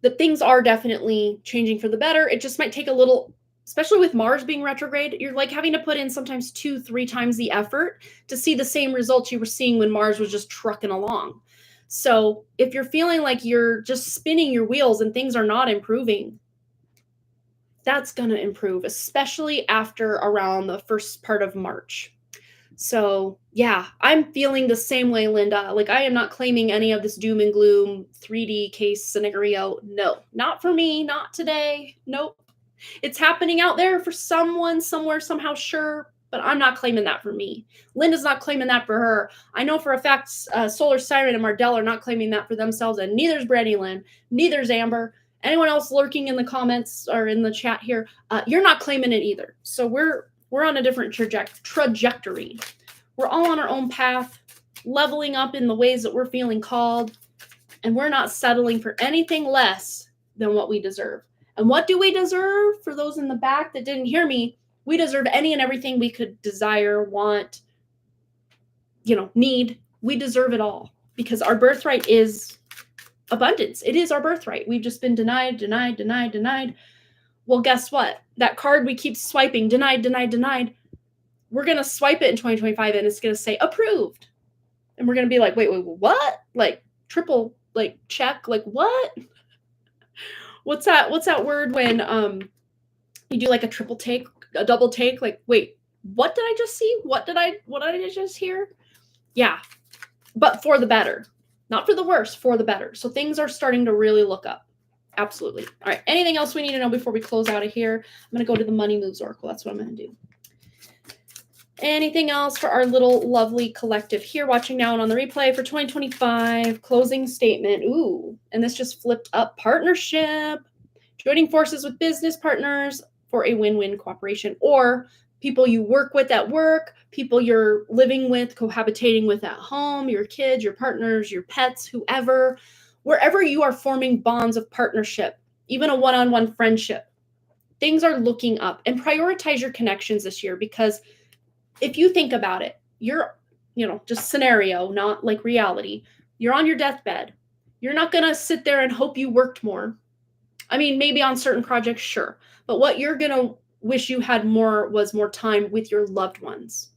S1: That things are definitely changing for the better. It just might take a little, especially with Mars being retrograde, you're like having to put in sometimes 2-3 times the effort to see the same results you were seeing when Mars was just trucking along. So if you're feeling like you're just spinning your wheels and things are not improving, that's going to improve, especially after around the first part of March. So yeah, I'm feeling the same way, Linda. Like I am not claiming any of this doom and gloom 3D case scenario. No, not for me, not today. Nope. It's happening out there for someone, somewhere, somehow, sure, but I'm not claiming that for me. Linda's not claiming that for her. I know for a fact Solar Siren and Mardell are not claiming that for themselves, and neither's Brandy Lynn, neither's Amber. Anyone else lurking in the comments or in the chat here, you're not claiming it either. So we're on a different trajectory. We're all on our own path, leveling up in the ways that we're feeling called, and we're not settling for anything less than what we deserve. And what do we deserve? For those in the back that didn't hear me, we deserve any and everything we could desire, want, need. We deserve it all because our birthright is abundance. It is our birthright. We've just been denied. Well, guess what? That card we keep swiping, denied. We're going to swipe it in 2025 and it's going to say approved. And we're going to be like, wait, what? Like triple, like check, like what? What's that word when you do like a triple take, a double take? Like, wait, what did I just see? What did I just hear? Yeah, but for the better, not for the worse, for the better. So things are starting to really look up. Absolutely. All right. Anything else we need to know before we close out of here? I'm going to go to the Money Moves Oracle. That's what I'm going to do. Anything else for our little lovely collective here watching now and on the replay for 2025 closing statement? Ooh, and this just flipped up. Partnership, joining forces with business partners for a win-win cooperation, or people you work with at work, people you're living with, cohabitating with at home, your kids, your partners, your pets, whoever, wherever you are forming bonds of partnership, even a one-on-one friendship. Things are looking up, and prioritize your connections this year, because if you think about it, you're, just scenario, not like reality. You're on your deathbed. You're not going to sit there and hope you worked more. I mean, maybe on certain projects, sure. But what you're going to wish you had more was more time with your loved ones.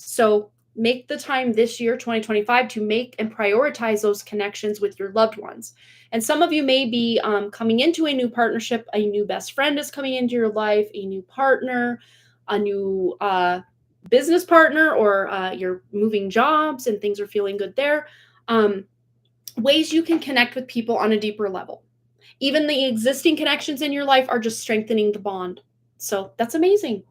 S1: So make the time this year, 2025, to make and prioritize those connections with your loved ones. And some of you may be coming into a new partnership, a new best friend is coming into your life, a new partner, a new business partner, or you're moving jobs and things are feeling good there. Ways you can connect with people on a deeper level. Even the existing connections in your life are just strengthening the bond. So that's amazing.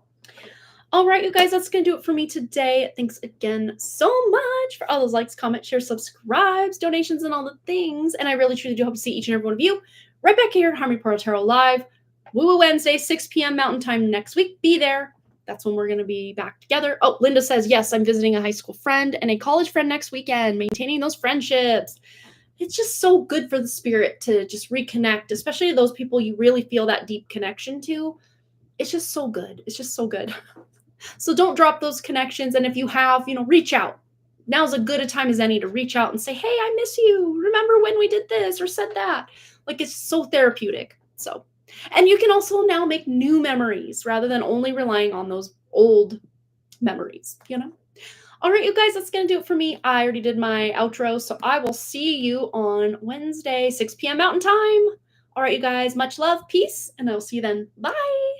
S1: All right, you guys, that's going to do it for me today. Thanks again so much for all those likes, comments, shares, subscribes, donations, and all the things. And I really, truly do hope to see each and every one of you right back here at Harmony Portal Tarot Live, Woo Woo Wednesday, 6 p.m. Mountain Time next week. Be there. That's when we're going to be back together. Oh, Linda says, yes, I'm visiting a high school friend and a college friend next weekend, maintaining those friendships. It's just so good for the spirit to just reconnect, especially those people you really feel that deep connection to. It's just so good. It's just so good. So don't drop those connections. And if you have, reach out. Now's as good a time as any to reach out and say, hey, I miss you. Remember when we did this or said that? Like, it's so therapeutic. So, and you can also now make new memories rather than only relying on those old memories, All right, you guys, that's going to do it for me. I already did my outro, so I will see you on Wednesday, 6 p.m. Mountain Time. All right, you guys, much love, peace, and I'll see you then. Bye.